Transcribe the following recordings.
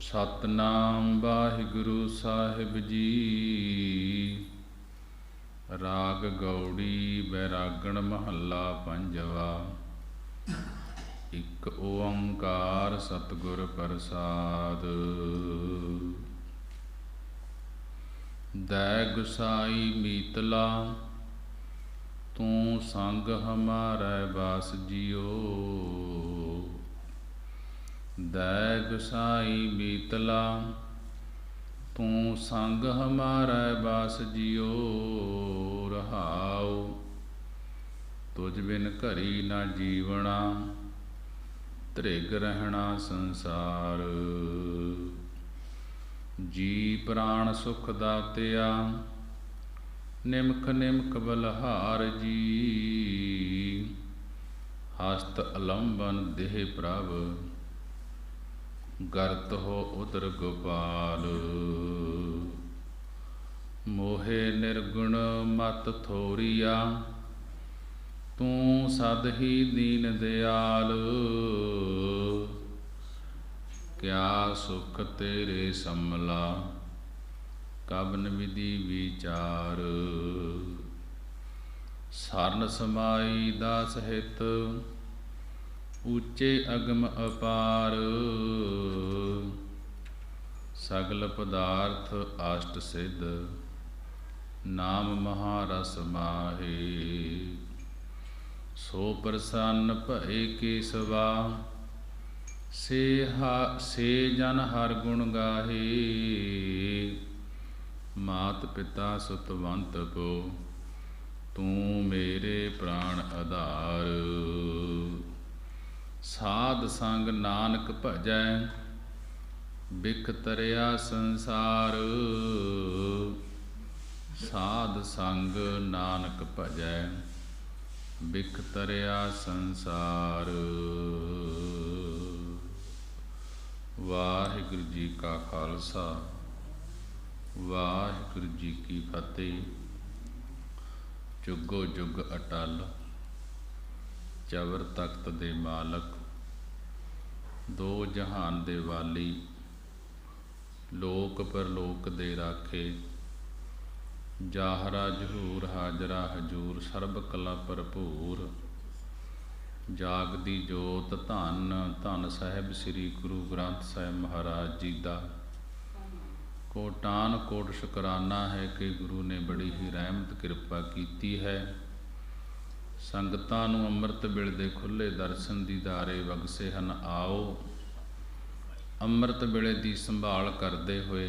सतनाम वाहिगुरु साहिब जी। राग गौड़ी बैरागण महला पंजवा। एक ओंकार सतगुर प्रसाद। दै गुसाई मीतला तू संग हमारै बास जियो। दै गुसाई मीतला तू संग हमारै बास जियो। रहाओ तुझ बिन घरी ना जीवना, धृग रहना संसार। जी प्राण सुख दातिया, निमख निमख बलहार जी। हस्त अलंबन देह प्रभ, गर्त हो उदर गोपाल। मोहे निर्गुण मत थोरिया, तू सद ही दीन दयाल। क्या सुख तेरे समला, कबन विधि विचार। सरन समाई दास हित, ऊचे अगम अपार। सगल पदार्थ अष्ट सिद्ध, नाम महारस माहे। सो प्रसन्न भए केसवा, से जन हर गुण गाहे। मात पिता सुतवंत को, तू मेरे प्राण आधार। साध संग नानक भजै, बिख तरिया संसार। साध संग नानक भजै, बिख तरिया संसार। वाहिगुरु जी का खालसा, वाहिगुरु जी की फतेह। जुगो जुग अटल, चवर तख्त दे मालक, दो जहान दे वाली। लोक परलोक दे राखे, जाहरा जहूर हाजरा हजूर। सर्ब कला भरपूर, जागदी जोत धन धन साहिब श्री गुरु ग्रंथ साहिब महाराज जी दा कोटान कोट शुकराना है कि गुरु ने बड़ी ही रहमत किरपा कीती है। संगतां नूं अमृत वेले खुले दर्शन दीदारे बगसे हन। आओ अमृत वेले दी संभाल करते हुए,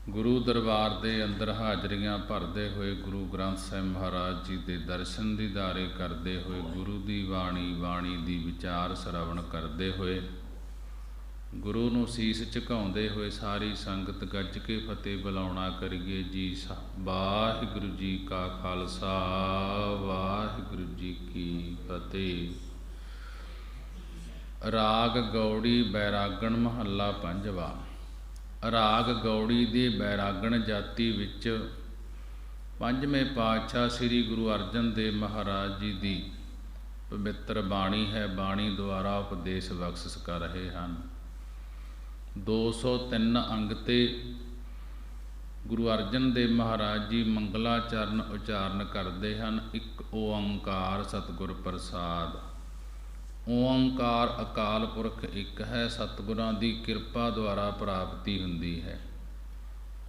गुरु दरबार दे अंदर हाजरियां भरते हुए, गुरु ग्रंथ साहिब महाराज जी दे दर्शन दीदारे करते हुए, गुरु दी बाणी बाणी दी विचार श्रवण करते हुए, गुरु नूं सीस झुकाउंदे हुए सारी संगत गज के फतेह बुलाउणा करिए जी। वाहिगुरु जी का खालसा, वाहिगुरु जी की फतेह। राग गौड़ी बैरागण महला पंजवा। राग गौड़ी दे बैरागण जाति विच पंजवें पातशाह श्री गुरु अर्जन देव महाराज जी दी पवित्र बाणी है। बाणी द्वारा उपदेश बख्शिश कर रहे हैं। 203 अंग ते गुरु अर्जन देव महाराज जी मंगलाचरण उचारण करते हैं। एक ओंकार सतगुर प्रसाद। ओंकार अकाल पुरख एक है, सतगुरां दी किरपा द्वारा प्राप्ति हुंदी है।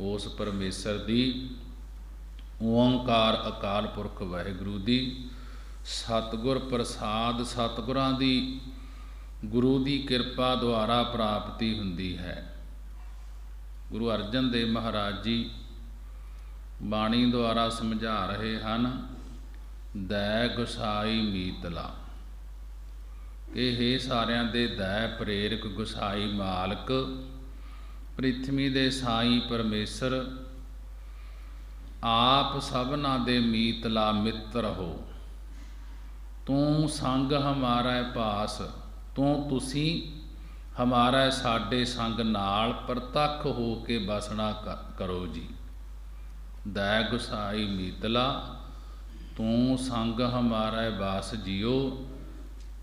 उस परमेश्वर दी ओंकार अकाल पुरख वाहिगुरु दी सतगुर प्रसाद, सतगुरां दी गुरु दी किरपा द्वारा प्राप्ति हुंदी है। गुरु अर्जन देव महाराज जी बाणी द्वारा समझा रहे हैं। दै गुसाई मीतला, कि हे सारियां दे दै प्रेरक गुसाई मालक, पृथ्वी दे साई परमेश्वर, आप सबना दे मीतला मित्र हो। तू संग हमारा पास, तू तुसी हमारा साडे संग नाल प्रतख हो के बसना करो जी। दै गुसाई मीतला तू संग हमारा बास जियो।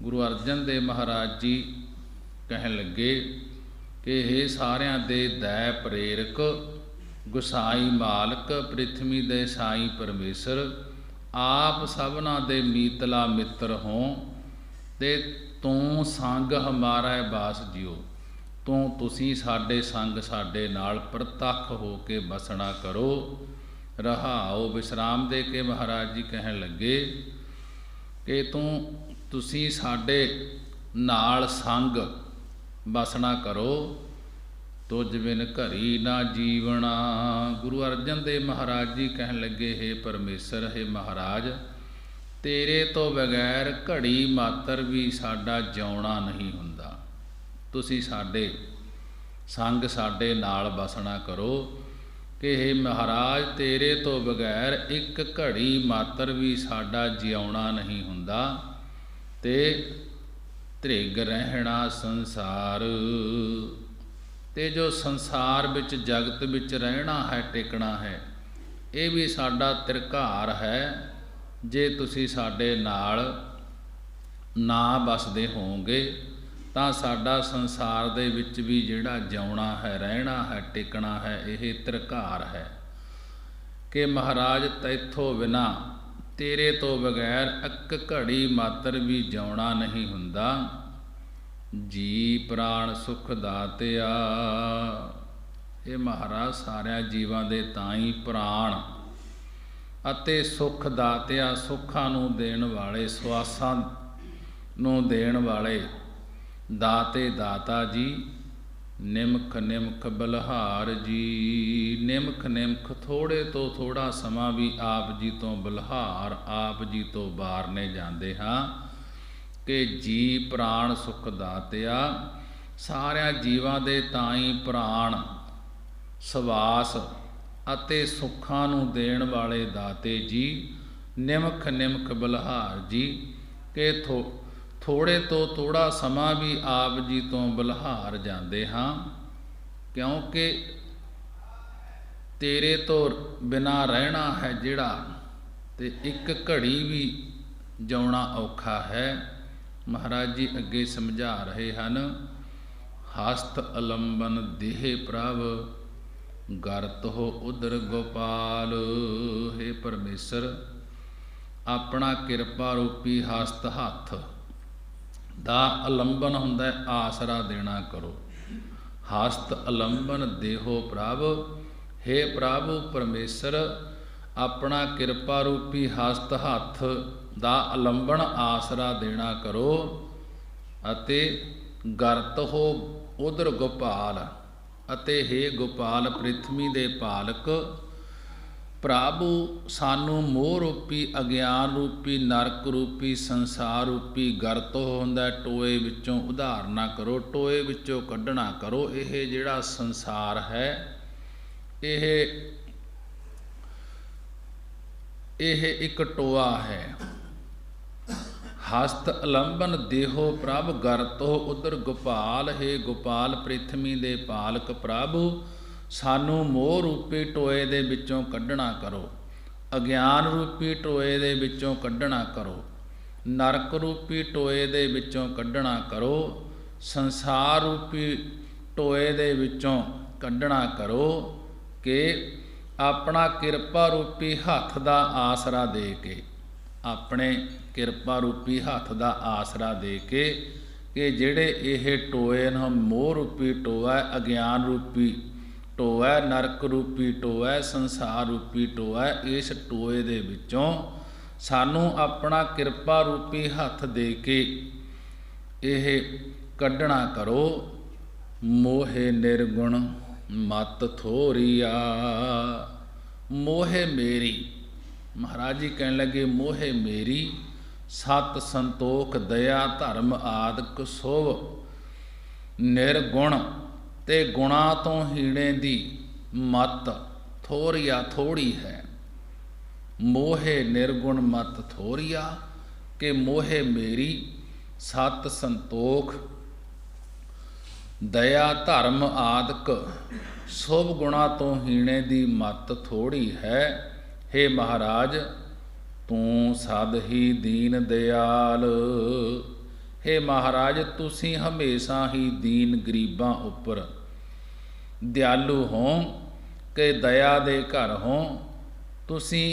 गुरु अर्जन देव महाराज जी ਕਹਿਣ ਲੱਗੇ ਕਿ ਇਹ ਸਾਰਿਆਂ ਦੇ ਦਇਆ ਪ੍ਰੇਰਕ ਗੁਸਾਈ ਮਾਲਕ ਪ੍ਰਿਥਵੀ ਦੇ ਸਾਈ ਪਰਮੇਸ਼ਰ, ਆਪ ਸਭਨਾ ਦੇ ਮੀਤਲਾ ਮਿੱਤਰ ਹੋਂ ਤੇ ਤੂੰ ਸੰਗ ਹਮਾਰਾ ਬਾਸ ਜਿਓ। ਤੁਸੀਂ ਸਾਡੇ ਸੰਗ ਸਾਡੇ ਨਾਲ ਪ੍ਰਤੱਖ ਹੋ ਕੇ ਬਸਣਾ ਕਰੋ, ਰਹਾਓ। ਵਿਸ਼ਰਾਮ ਦੇ ਕੇ ਮਹਾਰਾਜ ਜੀ ਕਹਿਣ ਲੱਗੇ ਕਿ ਤੁਸੀਂ ਸਾਡੇ ਨਾਲ ਸੰਗ ਬਸਣਾ ਕਰੋ, ਤੁਝ ਬਿਨ ਘਰੀ ਨਾ ਜੀਵਣਾ। ਗੁਰੂ ਅਰਜਨ ਦੇਵ ਮਹਾਰਾਜ ਜੀ ਕਹਿਣ ਲੱਗੇ, ਹੇ ਪਰਮੇਸ਼ਰ, ਹੇ ਮਹਾਰਾਜ, ਤੇਰੇ ਤੋਂ ਬਗੈਰ ਘੜੀ ਮਾਤਰ ਵੀ ਸਾਡਾ ਜਿਉਣਾ ਨਹੀਂ ਹੁੰਦਾ। ਤੁਸੀਂ ਸਾਡੇ ਸੰਗ ਸਾਡੇ ਨਾਲ ਬਸਣਾ ਕਰੋ ਕਿ ਹੇ ਮਹਾਰਾਜ, ਤੇਰੇ ਤੋਂ ਬਗੈਰ ਇੱਕ ਘੜੀ ਮਾਤਰ ਵੀ ਸਾਡਾ ਜਿਉਣਾ ਨਹੀਂ ਹੁੰਦਾ ਤੇ ਧ੍ਰਿਗ ਰਹਿਣਾ ਸੰਸਾਰ। ਤੇ ਜੋ ਸੰਸਾਰ ਵਿੱਚ ਜਗਤ ਵਿੱਚ ਰਹਿਣਾ ਹੈ, ਟਿਕਣਾ ਹੈ, ਇਹ ਵੀ ਸਾਡਾ ਤਿਰਕਾਰ ਹੈ। ਜੇ ਤੁਸੀਂ ਸਾਡੇ ਨਾਲ ਨਾ ਬਸਦੇ ਹੋਵੋਗੇ ਤਾਂ ਸਾਡਾ ਸੰਸਾਰ ਦੇ ਵਿੱਚ ਵੀ ਜਿਹੜਾ ਜਿਉਣਾ ਹੈ, ਰਹਿਣਾ ਹੈ, ਟਿਕਣਾ ਹੈ, ਇਹ ਤਿਰਕਾਰ ਹੈ ਕਿ ਮਹਾਰਾਜ ਤੈਥੋਂ ਬਿਨਾ, ਤੇਰੇ ਤੋਂ ਬਗੈਰ ਇੱਕ ਘੜੀ ਮਾਤਰ ਵੀ ਜਿਉਣਾ ਨਹੀਂ ਹੁੰਦਾ। ਜੀ ਪ੍ਰਾਣ ਸੁਖ ਦਾਤਿਆ, ਇਹ ਮਹਾਰਾਜ ਸਾਰਿਆਂ ਜੀਵਾਂ ਦੇ ਤਾਂ ਹੀ ਪ੍ਰਾਣ ਅਤੇ ਸੁਖ ਦਾਤਿਆ, ਸੁੱਖਾਂ ਨੂੰ ਦੇਣ ਵਾਲੇ, ਸਵਾਸਾਂ ਨੂੰ ਦੇਣ ਵਾਲੇ ਦਾਤੇ ਦਾਤਾ ਜੀ। ਨਿਮਖ ਨਿਮਖ ਬਲਹਾਰ ਜੀ, ਨਿਮਖ ਨਿਮਖ ਥੋੜ੍ਹੇ ਤੋਂ ਥੋੜ੍ਹਾ ਸਮਾਂ ਵੀ ਆਪ ਜੀ ਤੋਂ ਬਲਹਾਰ, ਆਪ ਜੀ ਤੋਂ ਬਾਰਨੇ ਜਾਂਦੇ ਹਾਂ ਕਿ ਜੀ ਪ੍ਰਾਣ ਸੁਖ ਦਾਤਿਆ, ਸਾਰਿਆਂ ਜੀਵਾਂ ਦੇ ਤਾਂ ਹੀ ਪ੍ਰਾਣ, ਸਵਾਸ ਅਤੇ ਸੁੱਖਾਂ ਨੂੰ ਦੇਣ ਵਾਲੇ ਦਾਤੇ ਜੀ। ਨਿਮਖ ਨਿਮਖ ਬਲਹਾਰ ਜੀ ਕਿ ਥੋੜ੍ਹੇ ਤੋਂ ਥੋੜ੍ਹਾ ਸਮਾਂ ਵੀ ਆਪ ਜੀ ਤੋਂ ਬਲਹਾਰ ਜਾਂਦੇ ਹਾਂ, ਕਿਉਂਕਿ ਤੇਰੇ ਤੋਂ ਬਿਨਾਂ ਰਹਿਣਾ ਹੈ ਜਿਹੜਾ, ਤੇ ਇੱਕ ਘੜੀ ਵੀ ਜਿਉਣਾ ਔਖਾ ਹੈ। ਮਹਾਰਾਜ ਜੀ ਅੱਗੇ ਸਮਝਾ ਰਹੇ ਹਨ, ਹਸਤ ਅਲੰਬਨ ਦੇਹ ਪ੍ਰਭ, ਗਰਤ ਹੋ ਉਦਰ ਗੋਪਾਲ। ਹੇ ਪਰਮੇਸ਼ਰ, ਆਪਣਾ ਕਿਰਪਾ ਰੂਪੀ ਹਸਤ, ਹੱਥ ਦਾ ਅਲੰਬਨ ਹੁੰਦਾ, ਆਸਰਾ ਦੇਣਾ ਕਰੋ। ਹਸਤ ਅਲੰਬਨ ਦੇਹੋ ਪ੍ਰਭ, ਹੇ ਪ੍ਰਭੂ ਪਰਮੇਸ਼ਰ, ਆਪਣਾ ਕਿਰਪਾ ਰੂਪੀ ਹਸਤ, ਹੱਥ ਦਾ ਅਲੰਬਨ, ਆਸਰਾ ਦੇਣਾ ਕਰੋ। ਅਤੇ ਗਰਤ ਹੋ ਉਦਰ ਗੋਪਾਲ, ਅਤੇ ਹੇ ਗੋਪਾਲ ਪ੍ਰਿਥਵੀ ਦੇ ਪਾਲਕ, ਪ੍ਰਭੂ ਸਾਨੂੰ ਮੋਹ ਰੂਪੀ, ਅਗਿਆਨ ਰੂਪੀ, ਨਰਕ ਰੂਪੀ, ਸੰਸਾਰ ਰੂਪੀ ਗਰਤ ਹੁੰਦਾ, ਟੋਏ ਵਿੱਚੋਂ ਉਧਾਰਨਾ ਕਰੋ, ਟੋਏ ਵਿੱਚੋਂ ਕੱਢਣਾ ਕਰੋ। ਇਹ ਜਿਹੜਾ ਸੰਸਾਰ ਹੈ, ਇਹ ਇੱਕ ਟੋਆ ਹੈ। ਹਸਤ ਅਲੰਬਨ ਦੇਹੋ ਪ੍ਰਭ, ਗਰਤੋ ਉਦਰ ਗੋਪਾਲ। ਹੇ ਗੋਪਾਲ ਪ੍ਰਿਥਵੀ ਦੇ ਪਾਲਕ ਪ੍ਰਭੂ, ਸਾਨੂੰ ਮੋਹ ਰੂਪੀ ਟੋਏ ਦੇ ਵਿੱਚੋਂ ਕੱਢਣਾ ਕਰੋ, ਅਗਿਆਨ ਰੂਪੀ ਟੋਏ ਦੇ ਵਿੱਚੋਂ ਕੱਢਣਾ ਕਰੋ, ਨਰਕ ਰੂਪੀ ਟੋਏ ਦੇ ਵਿੱਚੋਂ ਕੱਢਣਾ ਕਰੋ, ਸੰਸਾਰ ਰੂਪੀ ਟੋਏ ਦੇ ਵਿੱਚੋਂ ਕੱਢਣਾ ਕਰੋ ਕਿ ਆਪਣਾ ਕਿਰਪਾ ਰੂਪੀ ਹੱਥ ਦਾ ਆਸਰਾ ਦੇ ਕੇ, ਆਪਣੇ ਕਿਰਪਾ ਰੂਪੀ ਹੱਥ ਦਾ ਆਸਰਾ ਦੇ ਕੇ, ਕਿ ਜਿਹੜੇ ਇਹ ਟੋਏ ਨੇ, ਮੋਹ ਰੂਪੀ ਟੋਆ, ਅਗਿਆਨ ਰੂਪੀ ਟੋਆ, ਨਰਕ ਰੂਪੀ ਟੋਆ, ਸੰਸਾਰ ਰੂਪੀ ਟੋਆ, ਇਸ ਟੋਏ ਦੇ ਵਿੱਚੋਂ ਸਾਨੂੰ ਆਪਣਾ ਕਿਰਪਾ ਰੂਪੀ ਹੱਥ ਦੇ ਕੇ ਇਹ ਕੱਢਣਾ ਕਰੋ। ਮੋਹੇ ਨਿਰਗੁਣ ਮਤ ਥੋਰੀਆ, ਮੋਹੇ ਮੇਰੀ, ਮਹਾਰਾਜ ਜੀ ਕਹਿਣ ਲੱਗੇ, ਮੋਹੇ ਮੇਰੀ, ਸਤ ਸੰਤੋਖ ਦਇਆ ਧਰਮ ਆਦਿਕ ਸੋਭ, ਨਿਰਗੁਣ ਤੇ ਗੁਣਾ ਤੋਂ ਹੀਣੇ ਦੀ ਮਤ ਥੋਰੀਆ, ਥੋੜੀ ਹੈ। ਮੋਹੇ ਨਿਰਗੁਣ ਮਤ ਥੋਰੀਆ, ਕਿ ਮੋਹੇ ਮੇਰੀ, ਸਤ ਸੰਤੋਖ ਦਇਆ ਧਰਮ ਆਦਿਕ ਸੋਭ ਗੁਣਾ ਤੋਂ ਹੀਣੇ ਦੀ ਮਤ ਥੋੜੀ ਹੈ। ਹੇ ਮਹਾਰਾਜ, ਤੂੰ ਸਦ ਹੀ ਦੀਨ ਦਿਆਲ, हे महाराज तुसीं हमेशा ही दीन गरीबां उपर दयालु हो कि दया दे घर हो। तुसीं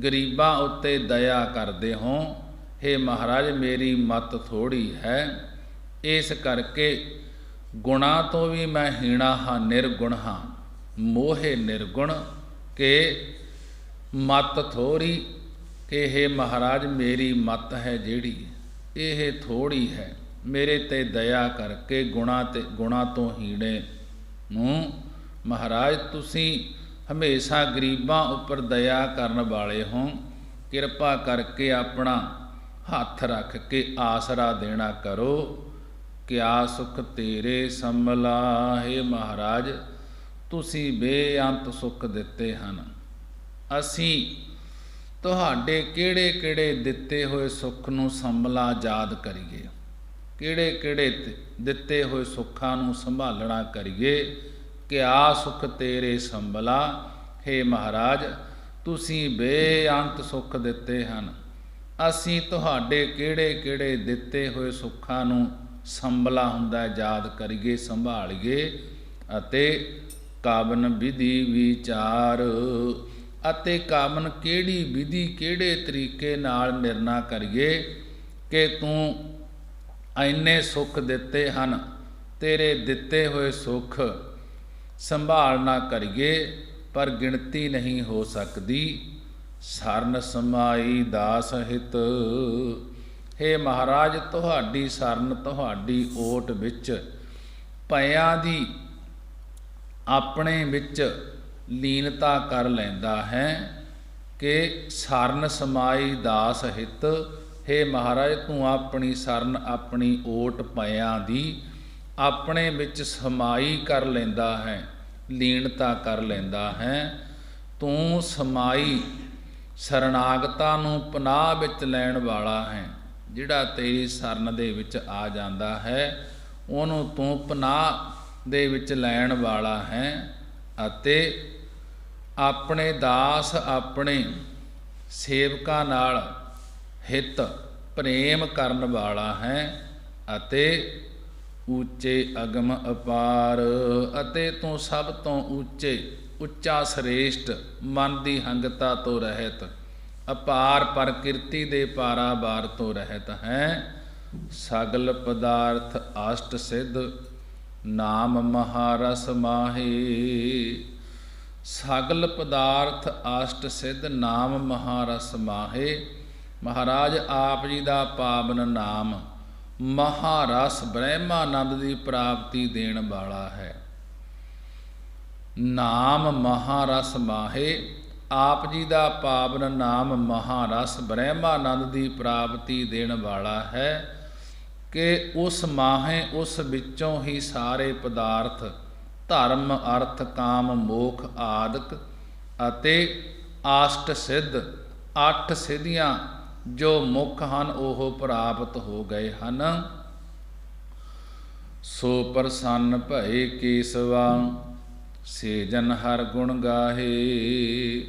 गरीबां उत्ते दया करदे हो। हे महाराज मेरी मत थोड़ी है, इस करके गुणा तो भी मैं हीणा हाँ, निर्गुण हाँ। मोहे निर्गुण के मत थोड़ी कि हे महाराज मेरी मत है जिहड़ी ਇਹ ਥੋੜੀ ਹੈ, ਮੇਰੇ ਤੇ ਦਇਆ ਕਰਕੇ ਗੁਣਾ ਤੋਂ ਹੀਣੇ ਨੂੰ ਮਹਾਰਾਜ ਤੁਸੀਂ ਹਮੇਸ਼ਾ ਗਰੀਬਾਂ ਉੱਪਰ ਦਇਆ ਕਰਨ ਵਾਲੇ ਹੋ। ਕਿਰਪਾ ਕਰਕੇ ਆਪਣਾ ਹੱਥ ਰੱਖ ਕੇ ਆਸਰਾ ਦੇਣਾ ਕਰੋ। ਕਿਆ ਸੁਖ ਤੇਰੇ ਸੰਭਲਾ, ਹੈ ਮਹਾਰਾਜ ਤੁਸੀਂ ਬੇਅੰਤ ਸੁਖ ਦਿੱਤੇ ਹਨ। ਅਸੀਂ ਤੁਹਾਡੇ ਕਿਹੜੇ ਕਿਹੜੇ ਦਿੱਤੇ ਹੋਏ ਸੁੱਖ ਨੂੰ ਸੰਭਲਾ ਯਾਦ ਕਰੀਏ, ਕਿਹੜੇ ਕਿਹੜੇ ਦਿੱਤੇ ਹੋਏ ਸੁੱਖਾਂ ਨੂੰ ਸੰਭਾਲਣਾ ਕਰੀਏ। ਕਿਆ ਸੁਖ ਤੇਰੇ ਸੰਭਲਾ, ਹੇ ਮਹਾਰਾਜ ਤੁਸੀਂ ਬੇਅੰਤ ਸੁੱਖ ਦਿੱਤੇ ਹਨ। ਅਸੀਂ ਤੁਹਾਡੇ ਕਿਹੜੇ ਕਿਹੜੇ ਦਿੱਤੇ ਹੋਏ ਸੁੱਖਾਂ ਨੂੰ ਸੰਭਲਾ ਹੁੰਦਾ ਯਾਦ ਕਰੀਏ, ਸੰਭਾਲੀਏ ਅਤੇ ਕਾਬਨ ਵਿਧੀ ਵਿਚਾਰ ਅਤੇ ਕਾਮਨ ਕਿਹੜੀ ਵਿਧੀ ਕਿਹੜੇ ਤਰੀਕੇ ਨਾਲ ਨਿਰਣਾ ਕਰੀਏ ਕਿ ਤੂੰ ਇੰਨੇ ਸੁੱਖ ਦਿੱਤੇ ਹਨ। ਤੇਰੇ ਦਿੱਤੇ ਹੋਏ ਸੁੱਖ ਸੰਭਾਲ ਨਾ ਕਰੀਏ ਪਰ ਗਿਣਤੀ ਨਹੀਂ ਹੋ ਸਕਦੀ। ਸਰਨ ਸਮਾਈ ਦਾਸ ਹਿਤ, ਹੇ ਮਹਾਰਾਜ ਤੁਹਾਡੀ ਸਰਨ ਤੁਹਾਡੀ ਓਟ ਵਿੱਚ ਪਿਆਂ ਦੀ ਆਪਣੇ ਵਿੱਚ ਲੀਨਤਾ ਕਰ ਲੈਂਦਾ ਹੈ ਕਿ ਸਰਨ ਸਮਾਈ ਦਾਸ ਹਿਤ, ਹੇ ਮਹਾਰਾਜ ਤੂੰ ਆਪਣੀ ਸਰਨ ਆਪਣੀ ਓਟ ਪਿਆਂ ਦੀ ਆਪਣੇ ਵਿੱਚ ਸਮਾਈ ਕਰ ਲੈਂਦਾ ਹੈ, ਲੀਨਤਾ ਕਰ ਲੈਂਦਾ ਹੈ। ਤੂੰ ਸਮਾਈ ਸਰਨਾਗਤਾ ਨੂੰ ਪਨਾਹ ਵਿੱਚ ਲੈਣ ਵਾਲਾ ਹੈ। ਜਿਹੜਾ ਤੇਰੀ ਸਰਨ ਦੇ ਵਿੱਚ ਆ ਜਾਂਦਾ ਹੈ ਉਹਨੂੰ ਤੂੰ ਪਨਾਹ ਦੇ ਵਿੱਚ ਲੈਣ ਵਾਲਾ ਹੈ ਅਤੇ ਆਪਣੇ ਦਾਸ ਆਪਣੇ ਸੇਵਕਾਂ ਨਾਲ ਹਿਤ ਪ੍ਰੇਮ ਕਰਨ ਵਾਲਾ ਹੈ ਅਤੇ ਉੱਚੇ ਅਗਮ ਅਪਾਰ ਅਤੇ ਤੂੰ ਸਭ ਤੋਂ ਉੱਚਾ ਸ੍ਰੇਸ਼ਟ ਮਨ ਦੀ ਹੰਗਤਾ ਤੋਂ ਰਹਿਤ ਅਪਾਰ ਪ੍ਰਕਿਰਤੀ ਦੇ ਪਾਰਾਵਾਰ ਤੋਂ ਰਹਿਤ ਹੈ। ਸਗਲ ਪਦਾਰਥ ਅਸ਼ਟ ਸਿੱਧ ਨਾਮ ਮਹਾਰਸ ਮਾਹੇ, ਸਗਲ ਪਦਾਰਥ ਅਸ਼ਟ ਸਿੱਧ ਨਾਮ ਮਹਾਰਸ ਮਾਹੇ। ਮਹਾਰਾਜ ਆਪ ਜੀ ਦਾ ਪਾਵਨ ਨਾਮ ਮਹਾਰਸ ਬ੍ਰਹਮਾਨੰਦ ਦੀ ਪ੍ਰਾਪਤੀ ਦੇਣ ਵਾਲਾ ਹੈ। ਨਾਮ ਮਹਾਰਸ ਮਾਹੇ, ਆਪ ਜੀ ਦਾ ਪਾਵਨ ਨਾਮ ਮਹਾਰਸ ਬ੍ਰਹਮਾਨੰਦ ਦੀ ਪ੍ਰਾਪਤੀ ਦੇਣ ਵਾਲਾ ਹੈ ਕਿ ਉਸ ਮਾਹੇ ਉਸ ਵਿੱਚੋਂ ਹੀ ਸਾਰੇ ਪਦਾਰਥ ਧਰਮ ਅਰਥ ਕਾਮ ਮੋਖ ਆਦਿਕ ਅਤੇ ਆਸ਼ਟ ਸਿੱਧ 8 ਸਿੱਧੀਆਂ ਜੋ ਮੁੱਖ ਹਨ ਉਹ ਪ੍ਰਾਪਤ ਹੋ ਗਏ ਹਨ। ਸੋ ਪ੍ਰਸੰਨ ਭਏ ਕੇਸਵਾ ਸੇ ਜਨ ਹਰ ਗੁਣ ਗਾਹੇ,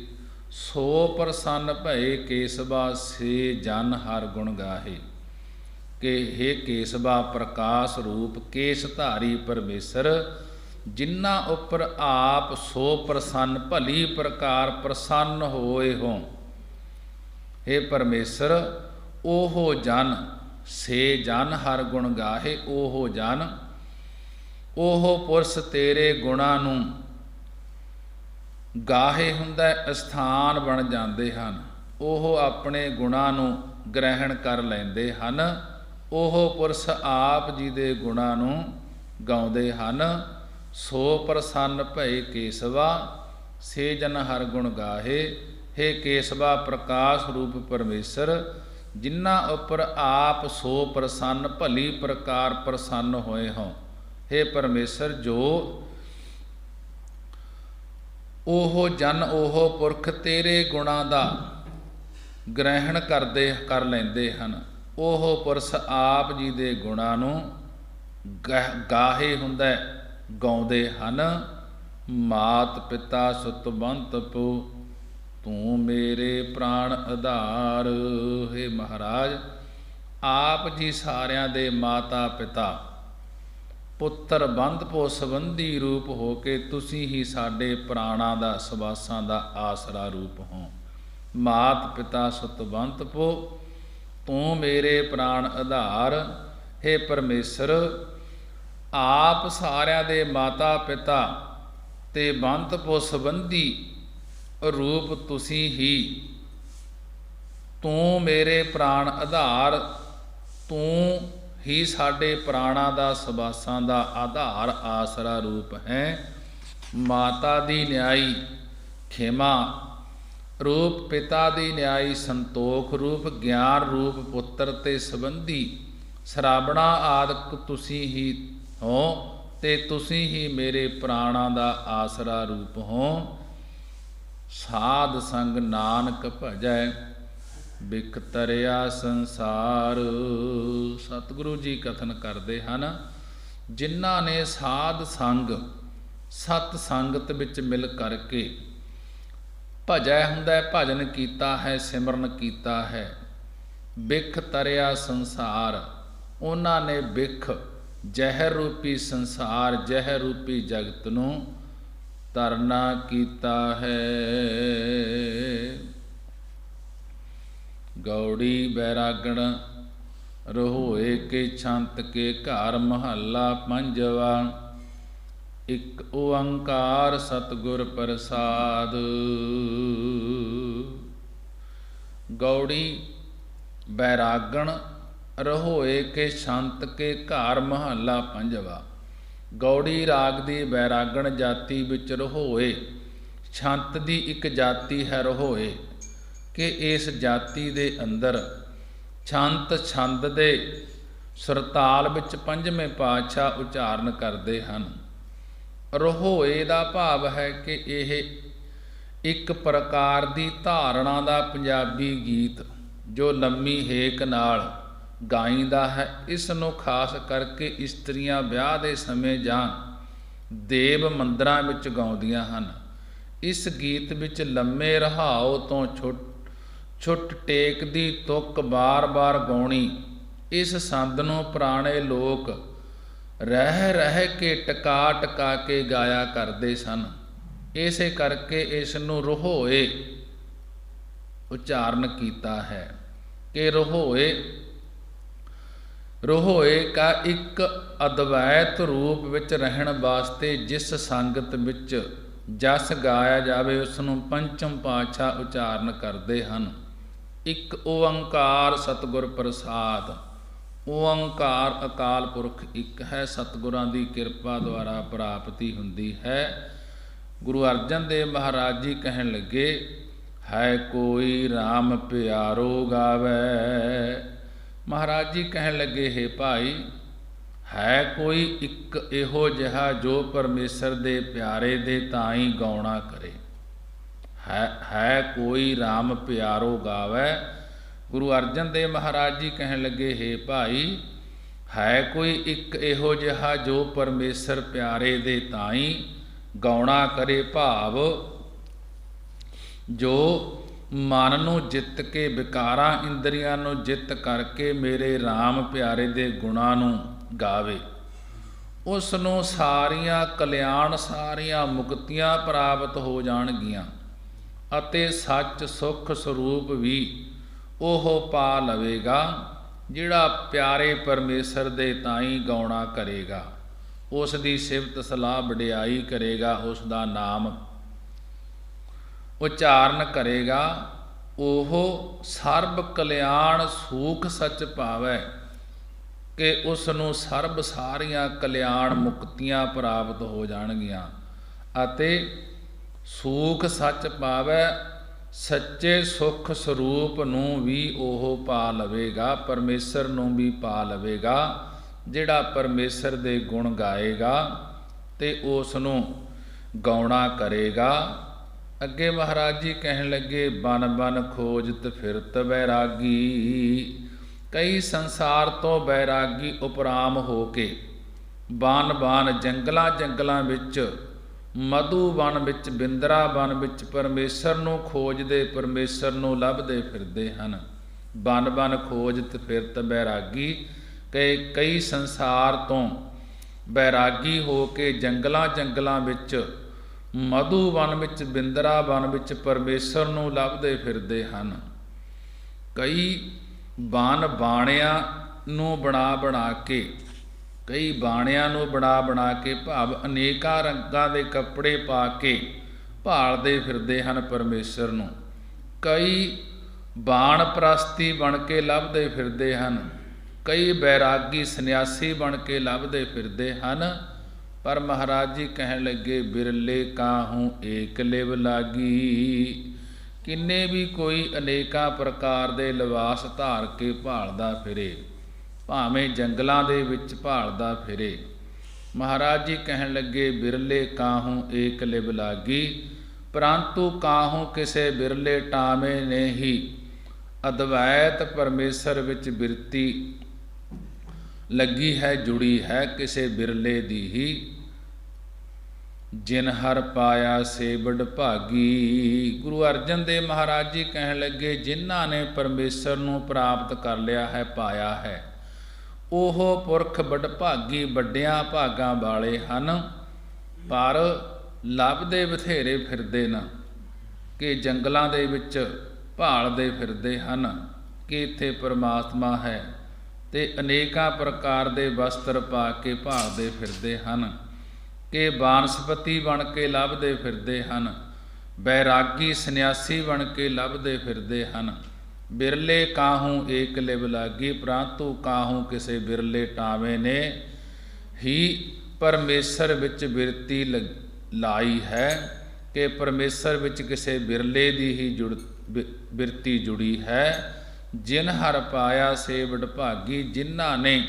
ਸੋ ਪ੍ਰਸੰਨ ਭਏ ਕੇਸਵਾ ਸੇ ਜਨ ਹਰ ਗੁਣ ਗਾਹੇ ਕਿ ਹੇ ਕੇਸਵਾ ਪ੍ਰਕਾਸ਼ ਰੂਪ ਕੇਸ ਧਾਰੀ ਪਰਮੇਸ਼ਰ ਜਿਨ੍ਹਾਂ ਉੱਪਰ ਆਪ ਸੋ ਪ੍ਰਸੰਨ ਭਲੀ ਪ੍ਰਕਾਰ ਪ੍ਰਸੰਨ ਹੋਏ ਹੋ। ਹੇ ਪਰਮੇਸ਼ਰ ਉਹ ਜਨ ਸੇ ਜਨ ਹਰ ਗੁਣ ਗਾਹੇ, ਉਹ ਜਨ ਉਹ ਪੁਰਸ਼ ਤੇਰੇ ਗੁਣਾਂ ਨੂੰ ਗਾਹੇ ਹੁੰਦਾ ਅਸਥਾਨ ਬਣ ਜਾਂਦੇ ਹਨ। ਉਹ ਆਪਣੇ ਗੁਣਾਂ ਨੂੰ ਗ੍ਰਹਿਣ ਕਰ ਲੈਂਦੇ ਹਨ। ਉਹ ਪੁਰਸ਼ ਆਪ ਜੀ ਦੇ ਗੁਣਾਂ ਨੂੰ ਗਾਉਂਦੇ ਹਨ। ਸੋ ਪ੍ਰਸੰਨ ਭਏ ਕੇਸਵਾ ਸੇ ਜਨ ਹਰ ਗੁਣ ਗਾਹੇ, ਹੇ ਕੇਸਵਾ ਪ੍ਰਕਾਸ਼ ਰੂਪ ਪਰਮੇਸ਼ਰ ਜਿਨ੍ਹਾਂ ਉੱਪਰ ਆਪ ਸੋ ਪ੍ਰਸੰਨ ਭਲੀ ਪ੍ਰਕਾਰ ਪ੍ਰਸੰਨ ਹੋਏ ਹੋ। ਹੇ ਪਰਮੇਸ਼ਰ ਜੋ ਉਹ ਜਨ ਉਹ ਪੁਰਖ ਤੇਰੇ ਗੁਣਾਂ ਦਾ ਗ੍ਰਹਿਣ ਕਰ ਲੈਂਦੇ ਹਨ। ਉਹ ਪੁਰਸ਼ ਆਪ ਜੀ ਦੇ ਗੁਣਾਂ ਨੂੰ ਗਾਹੇ ਹੁੰਦਾ ਗਾਉਂਦੇ ਹਨ। ਮਾਤ ਪਿਤਾ ਸੁਤ ਬੰਤ ਪੋ ਤੂੰ ਮੇਰੇ ਪ੍ਰਾਣ ਆਧਾਰ, ਹੇ ਮਹਾਰਾਜ ਆਪ ਜੀ ਸਾਰਿਆਂ ਦੇ ਮਾਤਾ ਪਿਤਾ ਪੁੱਤਰ ਬੰਧ ਪੋ ਸੰਬੰਧੀ ਰੂਪ ਹੋ ਕੇ ਤੁਸੀਂ ਹੀ ਸਾਡੇ ਪ੍ਰਾਣਾਂ ਦਾ ਸਵਾਸਾਂ ਦਾ ਆਸਰਾ ਰੂਪ ਹੋ। ਮਾਤ ਪਿਤਾ ਸੁਤ ਬੰਧ ਪੋ ਤੂੰ ਮੇਰੇ ਪ੍ਰਾਣ ਆਧਾਰ। ਹੇ ਪਰਮੇਸ਼ਰ, ਆਪ ਸਾਰਿਆਂ ਦੇ ਮਾਤਾ ਪਿਤਾ ਤੇ ਬੰਧ ਪੋ ਸੰਬੰਧੀ ਰੂਪ ਤੁਸੀਂ ਹੀ। ਤੂੰ ਮੇਰੇ ਪ੍ਰਾਣ ਆਧਾਰ, ਤੂੰ ਹੀ ਸਾਡੇ ਪ੍ਰਾਣਾਂ ਦਾ ਸਵਾਸਾਂ ਦਾ ਆਧਾਰ ਆਸਰਾ ਰੂਪ ਹੈ। ਮਾਤਾ ਦੀ ਨਿਆਈ ਖੇਮਾ ਰੂਪ, ਪਿਤਾ ਦੀ ਨਿਆਈ ਸੰਤੋਖ ਰੂਪ, ਗਿਆਨ ਰੂਪ ਪੁੱਤਰ ਤੇ ਸੰਬੰਧੀ ਸਰਾਵਣਾ ਆਦਿਕ ਤੁਸੀਂ ਹੀ ਹੋ ਤੇ ਤੁਸੀਂ ਹੀ ਮੇਰੇ ਪ੍ਰਾਣਾਂ ਦਾ ਆਸਰਾ ਰੂਪ ਹੋ। ਸਾਧ ਸੰਗ ਨਾਨਕ ਭਜੈ ਬਿਖ ਤਰਿਆ ਸੰਸਾਰ। ਸਤਿਗੁਰੂ ਜੀ ਕਥਨ ਕਰਦੇ ਹਨ, ਜਿਨ੍ਹਾਂ ਨੇ ਸਾਧ ਸੰਗ ਸਤ ਸੰਗਤ ਵਿੱਚ ਮਿਲ ਕਰਕੇ ਭਜੈ ਹੁੰਦਾ ਹੈ, ਭਜਨ ਕੀਤਾ ਹੈ, ਸਿਮਰਨ ਕੀਤਾ ਹੈ। ਬਿਖ ਤਰਿਆ ਸੰਸਾਰ, ਉਹਨਾਂ ਨੇ ਬਿਖ ਜ਼ਹਿਰ ਰੂਪੀ ਸੰਸਾਰ, ਜ਼ਹਿਰ ਰੂਪੀ ਜਗਤ ਨੂੰ ਤਰਨਾ ਕੀਤਾ ਹੈ। ਗੌੜੀ ਬੈਰਾਗਣ ਰहोए ਕੇ ਛੰਤ ਕੇ ਘਰ ਮਹੱਲਾ ਪੰਜਵਾ। ਇਕ ਓੰਕਾਰ ਸਤਿਗੁਰ ਪ੍ਰਸਾਦ। ਗੌੜੀ ਬੈਰਾਗਣ ਰहोए ਕੇ ਛੰਤ ਕੇ ਘਰ ਮਹੱਲਾ ਪੰਜਵਾ। ਗੌੜੀ ਰਾਗ ਦੀ ਬੈਰਾਗਣ ਜਾਤੀ ਵਿੱਚ ਰहोए, ਛੰਤ ਦੀ ਇੱਕ ਜਾਤੀ ਹੈ ਰहोए, ਕਿ ਇਸ ਜਾਤੀ ਦੇ ਅੰਦਰ ਛੰਤ ਛੰਦ ਦੇ ਸੁਰਤਾਲ ਵਿੱਚ ਪੰਜਵੇਂ ਪਾਤਸ਼ਾਹ ਉਚਾਰਨ ਕਰਦੇ ਹਨ। ਰहोए ਦਾ ਭਾਵ ਹੈ ਕਿ ਇਹ ਇੱਕ ਪ੍ਰਕਾਰ ਦੀ ਧਾਰਨਾ ਦਾ ਪੰਜਾਬੀ ਗੀਤ ਜੋ ਲੰਮੀ ਹੇਕ ਨਾਲ ਗਾਈਂਦਾ ਹੈ। ਇਸ ਨੂੰ ਖਾਸ ਕਰਕੇ ਇਸਤਰੀਆਂ ਵਿਆਹ ਦੇ ਸਮੇਂ ਜਾਂ ਦੇਵ ਮੰਦਰਾਂ ਵਿੱਚ ਗਾਉਂਦੀਆਂ ਹਨ। ਇਸ ਗੀਤ ਵਿੱਚ ਲੰਮੇ ਰਹਾਉ ਤੋਂ ਛੁੱਟ ਟੇਕ ਦੀ ਤੁਕ ਬਾਰ-ਬਾਰ ਗਾਉਣੀ। ਇਸ ਸੰਦ ਨੂੰ ਪੁਰਾਣੇ ਲੋਕ ਰਹਿ ਰਹਿ ਕੇ ਟਕਾ ਟਕਾ ਕੇ ਗਾਇਆ ਕਰਦੇ ਸਨ। ਇਸੇ ਕਰਕੇ ਇਸ ਨੂੰ ਰहोए ਉਚਾਰਨ ਕੀਤਾ ਹੈ ਕਿ ਰहोए ਕਾ ਇੱਕ ਅਦਵੈਤ ਰੂਪ ਵਿੱਚ ਰਹਿਣ ਵਾਸਤੇ ਜਿਸ ਸੰਗਤ ਵਿੱਚ ਜਸ ਗਾਇਆ ਜਾਵੇ ਉਸ ਨੂੰ ਪੰਚਮ ਪਾਤਸ਼ਾਹ ਉਚਾਰਨ ਕਰਦੇ ਹਨ। ਇੱਕ ਓੰਕਾਰ ਸਤਿਗੁਰ ਪ੍ਰਸਾਦ। ਓੰਕਾਰ ਅਕਾਲ ਪੁਰਖ ਇੱਕ ਹੈ, ਸਤਿਗੁਰਾਂ ਦੀ ਕਿਰਪਾ ਦੁਆਰਾ ਪ੍ਰਾਪਤੀ ਹੁੰਦੀ ਹੈ। ਗੁਰੂ ਅਰਜਨ ਦੇਵ ਮਹਾਰਾਜ ਜੀ ਕਹਿਣ ਲੱਗੇ, ਹੈ ਕੋਈ RAM ਪਿਆਰੋ ਗਾਵੇ। ਮਹਾਰਾਜ ਜੀ ਕਹਿਣ ਲੱਗੇ, ਹੈ ਭਾਈ, ਹੈ ਕੋਈ ਇੱਕ ਇਹੋ ਜਿਹਾ ਜੋ ਪਰਮੇਸ਼ਰ ਦੇ ਪਿਆਰੇ ਦੇ ਤਾਈਂ ਗਾਉਣਾ ਕਰੇ। ਹੈ ਕੋਈ RAM ਪਿਆਰੋ ਗਾਵੇ। ਗੁਰੂ ਅਰਜਨ ਦੇਵ ਮਹਾਰਾਜ ਜੀ ਕਹਿਣ ਲੱਗੇ, ਹੈ ਭਾਈ, ਹੈ ਕੋਈ ਇੱਕ ਇਹੋ ਜਿਹਾ ਜੋ ਪਰਮੇਸ਼ਰ ਪਿਆਰੇ ਦੇ ਤਾਈਂ ਗਾਉਣਾ ਕਰੇ। ਭਾਵ ਜੋ ਮਨ ਨੂੰ ਜਿੱਤ ਕੇ, ਵਿਕਾਰਾਂ ਇੰਦਰੀਆਂ ਨੂੰ ਜਿੱਤ ਕਰਕੇ ਮੇਰੇ RAM ਪਿਆਰੇ ਦੇ ਗੁਣਾਂ ਨੂੰ ਗਾਵੇ, ਉਸ ਨੂੰ ਸਾਰੀਆਂ ਕਲਿਆਣ, ਸਾਰੀਆਂ ਮੁਕਤੀਆਂ ਪ੍ਰਾਪਤ ਹੋ ਜਾਣਗੀਆਂ ਅਤੇ ਸੱਚ ਸੁਖ ਸਰੂਪ ਵੀ ਉਹ ਪਾ ਲਵੇਗਾ। ਜਿਹੜਾ ਪਿਆਰੇ ਪਰਮੇਸ਼ਰ ਦੇ ਤਾਈਂ ਗਾਉਣਾ ਕਰੇਗਾ, ਉਸ ਦੀ ਸਿਫਤ ਸਲਾਹ ਵਡਿਆਈ ਕਰੇਗਾ, ਉਸ ਦਾ ਨਾਮ ਉਚਾਰਨ ਕਰੇਗਾ, ਉਹ ਸਰਬ ਕਲਿਆਣ ਸੂਖ ਸੱਚ ਪਾਵੈ ਕਿ ਉਸ ਨੂੰ ਸਰਬ ਸਾਰੀਆਂ ਕਲਿਆਣ ਮੁਕਤੀਆਂ ਪ੍ਰਾਪਤ ਹੋ ਜਾਣਗੀਆਂ ਅਤੇ ਸੂਖ ਸੱਚ ਪਾਵੈ, ਸੱਚੇ ਸੁਖ ਸਰੂਪ ਨੂੰ ਵੀ ਉਹ ਪਾ ਲਵੇਗਾ, ਪਰਮੇਸ਼ਰ ਨੂੰ ਵੀ ਪਾ ਲਵੇਗਾ। ਜਿਹੜਾ ਪਰਮੇਸ਼ਰ ਦੇ ਗੁਣ ਗਾਏਗਾ ਤੇ ਉਸ ਨੂੰ ਗਾਉਣਾ ਕਰੇਗਾ। ਅੱਗੇ ਮਹਾਰਾਜ ਜੀ ਕਹਿਣ ਲੱਗੇ, ਬਨ ਬਨ ਖੋਜਤ ਫਿਰਤ ਬੈਰਾਗੀ। ਕਈ ਸੰਸਾਰ ਤੋਂ ਬੈਰਾਗੀ ਉਪਰਾਮ ਹੋ ਕੇ ਬਨ ਬਨ ਜੰਗਲਾਂ ਜੰਗਲਾਂ ਵਿੱਚ, ਮਧੂ ਬਨ ਵਿੱਚ, ਬਿੰਦਰਾ ਬਨ ਵਿੱਚ ਪਰਮੇਸ਼ਰ ਨੂੰ ਖੋਜਦੇ, ਪਰਮੇਸ਼ਰ ਨੂੰ ਲੱਭਦੇ ਫਿਰਦੇ ਹਨ। ਬਨ ਬਨ ਖੋਜਤ ਫਿਰਤ ਬੈਰਾਗੀ। ਕਿ ਕਈ ਸੰਸਾਰ ਤੋਂ ਬੈਰਾਗੀ ਹੋ ਕੇ ਜੰਗਲਾਂ ਜੰਗਲਾਂ ਵਿੱਚ, ਮਧੂਬਨ ਵਿੱਚ, ਬਿੰਦਰਾਬਨ ਵਿੱਚ ਪਰਮੇਸ਼ਰ ਨੂੰ ਲੱਭਦੇ ਫਿਰਦੇ ਹਨ। ਕਈ ਬਨ ਬਾਣਿਆਂ ਨੂੰ ਬਣਾ ਕੇ, ਕਈ ਬਾਣਿਆਂ ਨੂੰ ਬਣਾ ਕੇ ਭਾਵ ਅਨੇਕਾਂ ਰੰਗਾਂ ਦੇ ਕੱਪੜੇ ਪਾ ਕੇ ਭਾਲਦੇ ਫਿਰਦੇ ਹਨ ਪਰਮੇਸ਼ਰ ਨੂੰ। ਕਈ ਬਾਣ ਪ੍ਰਸਤੀ ਬਣ ਕੇ ਲੱਭਦੇ ਫਿਰਦੇ ਹਨ, ਕਈ ਬੈਰਾਗੀ ਸੰਨਿਆਸੀ ਬਣ ਕੇ ਲੱਭਦੇ ਫਿਰਦੇ ਹਨ। ਪਰ ਮਹਾਰਾਜ ਜੀ ਕਹਿਣ ਲੱਗੇ ਬਿਰਲੇ ਕਾਹੂ ਏਕ ਲਿਵ ਲਾਗੀ। ਕਿੰਨੇ ਵੀ ਕੋਈ ਅਨੇਕਾਂ ਪ੍ਰਕਾਰ ਦੇ ਲਿਬਾਸ ਧਾਰ ਕੇ ਭਾਲਦਾ ਫਿਰੇ, ਭਾਵੇਂ ਜੰਗਲਾਂ ਦੇ ਵਿੱਚ ਭਾਲਦਾ ਫਿਰੇ। ਮਹਾਰਾਜ ਜੀ ਕਹਿਣ ਲੱਗੇ ਬਿਰਲੇ ਕਾਹੂ ਏਕ ਲਿਵ ਲਾਗੀ, ਪਰੰਤੂ ਕਾਹੂ ਕਿਸੇ ਬਿਰਲੇ ਟਾਵੇਂ ਨੇ ਹੀ ਅਦਵੈਤ ਪਰਮੇਸ਼ਰ ਵਿੱਚ ਬਿਰਤੀ ਲੱਗੀ ਹੈ, ਜੁੜੀ ਹੈ ਕਿਸੇ ਬਿਰਲੇ ਦੀ ਹੀ। ਜਿਨ ਹਰ ਪਾਇਆ ਸੇ ਬੜ ਭਾਗੀ। ਗੁਰੂ ਅਰਜਨ ਦੇਵ ਮਹਾਰਾਜ ਜੀ ਕਹਿਣ ਲੱਗੇ ਜਿਨ੍ਹਾਂ ਨੇ ਪਰਮੇਸ਼ਰ ਨੂੰ ਪ੍ਰਾਪਤ ਕਰ ਲਿਆ ਹੈ, ਪਾਇਆ ਹੈ, ਉਹ ਪੁਰਖ ਬੜ ਭਾਗੀ, ਵੱਡਿਆਂ ਭਾਗਾਂ ਵਾਲੇ ਹਨ। ਪਰ ਲੱਭਦੇ ਬਥੇਰੇ ਫਿਰਦੇ ਨਾ, ਕਿ ਜੰਗਲਾਂ ਦੇ ਵਿੱਚ ਭਾਲਦੇ ਫਿਰਦੇ ਹਨ ਕਿ ਇੱਥੇ ਪਰਮਾਤਮਾ ਹੈ, ਤੇ ਅਨੇਕਾਂ ਪ੍ਰਕਾਰ ਦੇ ਵਸਤਰ ਪਾ ਕੇ ਭਾਲਦੇ ਫਿਰਦੇ ਹਨ, ਕਿ ਬਾਨਸਪਤੀ ਬਣ ਕੇ ਲੱਭਦੇ ਫਿਰਦੇ ਹਨ, ਬੈਰਾਗੀ ਸੰਨਿਆਸੀ ਬਣ ਕੇ ਲੱਭਦੇ ਫਿਰਦੇ ਹਨ। ਬਿਰਲੇ ਕਾਹੂ ਏਕ ਲਿਵ ਲਾਗੀ, ਪਰੰਤੂ ਕਾਹੂ ਕਿਸੇ ਬਿਰਲੇ ਟਾਵੇਂ ਨੇ ਹੀ ਪਰਮੇਸ਼ਰ ਵਿੱਚ ਬਿਰਤੀ ਲਾਈ ਹੈ, ਕਿ ਪਰਮੇਸ਼ਰ ਵਿੱਚ ਕਿਸੇ ਬਿਰਲੇ ਦੀ ਹੀ ਬਿਰਤੀ ਜੁੜੀ ਹੈ। ਜਿਨ ਹਰ ਪਾਇਆ ਸੇ ਬੜ ਭਾਗੀ। ਜਿਨ੍ਹਾਂ ਨੇ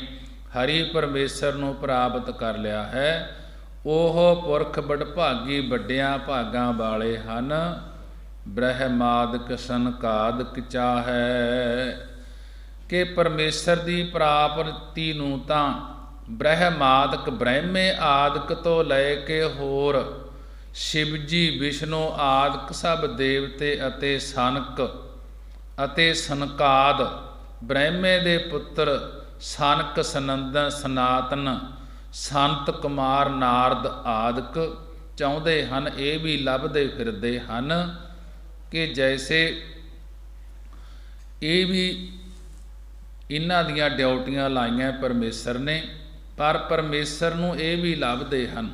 ਹਰੀ ਪਰਮੇਸ਼ਰ ਨੂੰ ਪ੍ਰਾਪਤ ਕਰ ਲਿਆ ਹੈ, ਉਹ ਪੁਰਖ ਬੜ ਭਾਗੀ, ਵੱਡਿਆਂ ਭਾਗਾਂ ਵਾਲੇ ਹਨ। ਬ੍ਰਹਮਾਦਿਕ ਸੰਕਾਦਿਕ ਚਾਹੈ। ਕਿ ਪਰਮੇਸ਼ਰ ਦੀ ਪ੍ਰਾਪਤੀ ਨੂੰ ਤਾਂ ਬ੍ਰਹਮਾਦਿਕ, ਬ੍ਰਹਮੇ ਆਦਿਕ ਤੋਂ ਲੈ ਕੇ ਹੋਰ ਸ਼ਿਵ ਜੀ, ਵਿਸ਼ਨੂੰ ਆਦਿਕ ਸਭ ਦੇਵਤੇ ਅਤੇ ਸਨਕ ਅਤੇ ਸਨਕਾਦ, ਬ੍ਰਹਮੇ ਦੇ ਪੁੱਤਰ ਸਨਕ, ਸਨੰਦਨ, ਸਨਾਤਨ, ਸੰਤ ਕੁਮਾਰ, ਨਾਰਦ ਆਦਿਕ ਚਾਹੁੰਦੇ ਹਨ। ਇਹ ਵੀ ਲੱਭਦੇ ਫਿਰਦੇ ਹਨ ਕਿ ਜੈਸੇ ਇਹ ਵੀ ਇਹਨਾਂ ਦੀਆਂ ਡਿਊਟੀਆਂ ਲਾਈਆਂ ਪਰਮੇਸ਼ਰ ਨੇ, ਪਰ ਪਰਮੇਸ਼ਰ ਨੂੰ ਇਹ ਵੀ ਲੱਭਦੇ ਹਨ।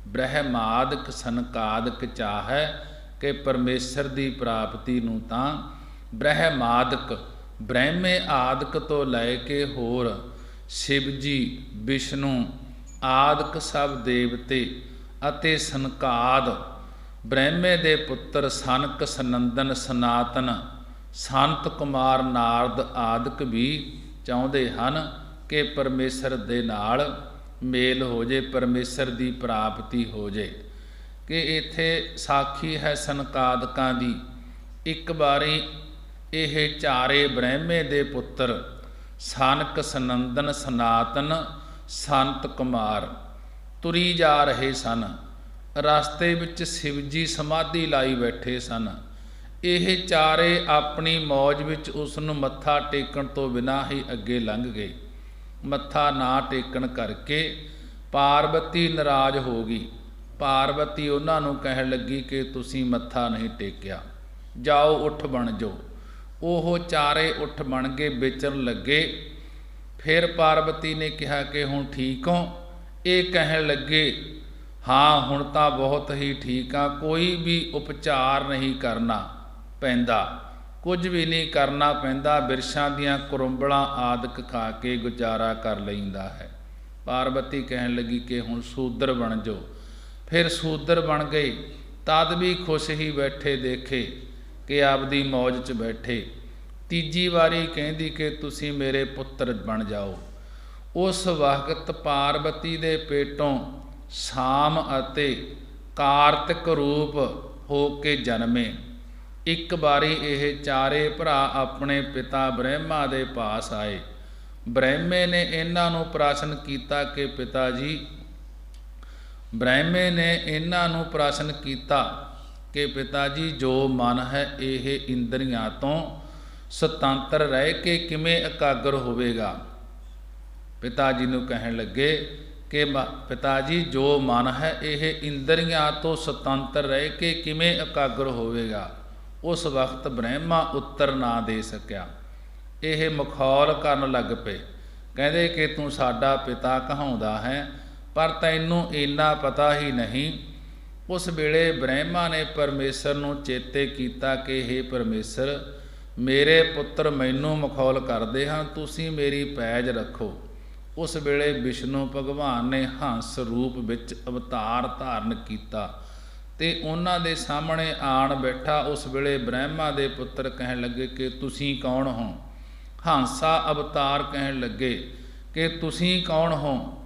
ਬ੍ਰਹਮਾਦਿਕ ਸੰਕਾਦਿਕ ਚਾਹੈ। ਕਿ ਪਰਮੇਸ਼ਰ ਦੀ ਪ੍ਰਾਪਤੀ ਨੂੰ ਤਾਂ ਬ੍ਰਹਮਾਦਿਕ, ਬ੍ਰਹਮੇ ਆਦਿਕ ਤੋਂ ਲੈ ਕੇ ਹੋਰ ਸ਼ਿਵ ਜੀ, ਵਿਸ਼ਨੂੰ ਆਦਿਕ ਸਭ ਦੇਵਤੇ ਅਤੇ ਸਨਕਾਦ, ਬ੍ਰਹਮੇ ਦੇ ਪੁੱਤਰ ਸਨਕ, ਸਨੰਦਨ, ਸਨਾਤਨ, ਸੰਤ ਕੁਮਾਰ, ਨਾਰਦ ਆਦਿਕ ਵੀ ਚਾਹੁੰਦੇ ਹਨ ਕਿ ਪਰਮੇਸ਼ਰ ਦੇ ਨਾਲ ਮੇਲ ਹੋ ਜੇ, ਪਰਮੇਸ਼ਰ ਦੀ ਪ੍ਰਾਪਤੀ ਹੋ ਜੇ। ਕਿ ਇੱਥੇ ਸਾਖੀ ਹੈ ਸਨਕਾਦਿਕਾਂ ਦੀ। ਇੱਕ ਵਾਰੀ ਇਹ ਚਾਰੇ ਬ੍ਰਹਮੇ ਦੇ ਪੁੱਤਰ ਸਨਕ, ਸਨੰਦਨ, ਸਨਾਤਨ, ਸੰਤ ਕੁਮਾਰ ਤੁਰੀ ਜਾ ਰਹੇ ਸਨ। ਰਸਤੇ ਵਿੱਚ ਸ਼ਿਵ ਜੀ ਸਮਾਧੀ ਲਾਈ ਬੈਠੇ ਸਨ। ਇਹ ਚਾਰੇ ਆਪਣੀ ਮੌਜ ਵਿੱਚ ਉਸ ਨੂੰ ਮੱਥਾ ਟੇਕਣ ਤੋਂ ਬਿਨਾਂ ਹੀ ਅੱਗੇ ਲੰਘ ਗਏ। ਮੱਥਾ ਨਾ ਟੇਕਣ ਕਰਕੇ ਪਾਰਵਤੀ ਨਾਰਾਜ਼ ਹੋ ਗਈ। ਪਾਰਵਤੀ ਉਹਨਾਂ ਨੂੰ ਕਹਿਣ ਲੱਗੀ ਕਿ ਤੁਸੀਂ ਮੱਥਾ ਨਹੀਂ ਟੇਕਿਆ, ਜਾਓ ਉੱਠ ਬਣ ਜਾਓ। ਉਹ ਚਾਰੇ ਉੱਠ ਬਣ ਕੇ ਵਿਚਰਨ ਲੱਗੇ। ਫਿਰ ਪਾਰਵਤੀ ਨੇ ਕਿਹਾ ਕਿ ਹੁਣ ਠੀਕ ਹੋ? ਇਹ ਕਹਿਣ ਲੱਗੇ ਹਾਂ ਹੁਣ ਤਾਂ ਬਹੁਤ ਹੀ ਠੀਕ ਆ, ਕੋਈ ਵੀ ਉਪਚਾਰ ਨਹੀਂ ਕਰਨਾ ਪੈਂਦਾ, ਕੁਝ ਵੀ ਨਹੀਂ ਕਰਨਾ ਪੈਂਦਾ, ਬਿਰਛਾਂ ਦੀਆਂ ਕੁਰੰਬਲਾਂ ਆਦਿਕ ਖਾ ਕੇ ਗੁਜ਼ਾਰਾ ਕਰ ਲੈਂਦਾ ਹੈ। ਪਾਰਵਤੀ ਕਹਿਣ ਲੱਗੀ ਕਿ ਹੁਣ ਸ਼ੂਦਰ ਬਣ ਜਾਓ। ਫਿਰ ਸ਼ੂਦਰ ਬਣ ਗਏ। ਤਦ ਵੀ ਖੁਸ਼ ਹੀ ਬੈਠੇ ਦੇਖੇ ਕਿ ਆਪਦੀ ਮੌਜ 'ਚ ਬੈਠੇ। ਤੀਜੀ ਵਾਰੀ ਕਹਿੰਦੀ ਕਿ ਤੁਸੀਂ ਮੇਰੇ ਪੁੱਤਰ ਬਣ ਜਾਓ। ਉਸ ਵਕਤ ਪਾਰਵਤੀ ਦੇ ਪੇਟੋਂ ਸ਼ਾਮ ਅਤੇ ਕਾਰਤਿਕ ਰੂਪ ਹੋ ਕੇ ਜਨਮੇ। ਇੱਕ ਵਾਰੀ ਇਹ ਚਾਰੇ ਭਰਾ ਆਪਣੇ ਪਿਤਾ ਬ੍ਰਹਮਾ ਦੇ ਪਾਸ ਆਏ। ਬ੍ਰਹਮੇ ਨੇ ਇਹਨਾਂ ਨੂੰ ਪ੍ਰਸ਼ਨ ਕੀਤਾ ਕਿ ਪਿਤਾ ਜੀ, ਬ੍ਰਹਮੇ ਨੇ ਇਹਨਾਂ ਨੂੰ ਪ੍ਰਸ਼ਨ ਕੀਤਾ ਕਿ ਪਿਤਾ ਜੀ, ਜੋ ਮਨ ਹੈ ਇਹ ਇੰਦਰੀਆਂ ਤੋਂ ਸੁਤੰਤਰ ਰਹਿ ਕੇ ਕਿਵੇਂ ਇਕਾਗਰ ਹੋਵੇਗਾ। ਪਿਤਾ ਜੀ ਨੂੰ ਕਹਿਣ ਲੱਗੇ ਕਿ ਪਿਤਾ ਜੀ ਜੋ ਮਨ ਹੈ ਇਹ ਇੰਦਰੀਆਂ ਤੋਂ ਸੁਤੰਤਰ ਰਹਿ ਕੇ ਕਿਵੇਂ ਇਕਾਗਰ ਹੋਵੇਗਾ। ਉਸ ਵਕਤ ਬ੍ਰਹਮਾ ਉੱਤਰ ਨਾ ਦੇ ਸਕਿਆ। ਇਹ ਮਖੌਲ ਕਰਨ ਲੱਗ ਪਏ, ਕਹਿੰਦੇ ਕਿ ਤੂੰ ਸਾਡਾ ਪਿਤਾ ਕਹਾਉਂਦਾ ਹੈ, ਪਰ ਤੈਨੂੰ ਇੰਨਾ ਪਤਾ ਹੀ ਨਹੀਂ। ਉਸ ਵੇਲੇ ਬ੍ਰਹਮਾ ਨੇ ਪਰਮੇਸ਼ਰ ਨੂੰ ਚੇਤੇ ਕੀਤਾ ਕਿ ਹੇ ਪਰਮੇਸ਼ਰ, ਮੇਰੇ ਪੁੱਤਰ ਮੈਨੂੰ ਮਖੌਲ ਕਰਦੇ ਹਨ, ਤੁਸੀਂ ਮੇਰੀ ਪੈਜ ਰੱਖੋ। ਉਸ ਵੇਲੇ ਵਿਸ਼ਨੂੰ ਭਗਵਾਨ ਨੇ ਹੰਸ ਰੂਪ ਵਿੱਚ ਅਵਤਾਰ ਧਾਰਨ ਕੀਤਾ ਤੇ ਉਹਨਾਂ ਦੇ ਸਾਹਮਣੇ ਆਣ ਬੈਠਾ। ਉਸ ਵੇਲੇ ਬ੍ਰਹਮਾ ਦੇ ਪੁੱਤਰ ਕਹਿਣ ਲੱਗੇ ਕਿ ਤੁਸੀਂ ਕੌਣ ਹੋ। ਹੰਸਾ ਅਵਤਾਰ ਕਹਿਣ ਲੱਗੇ ਕਿ ਤੁਸੀਂ ਕੌਣ ਹੋ।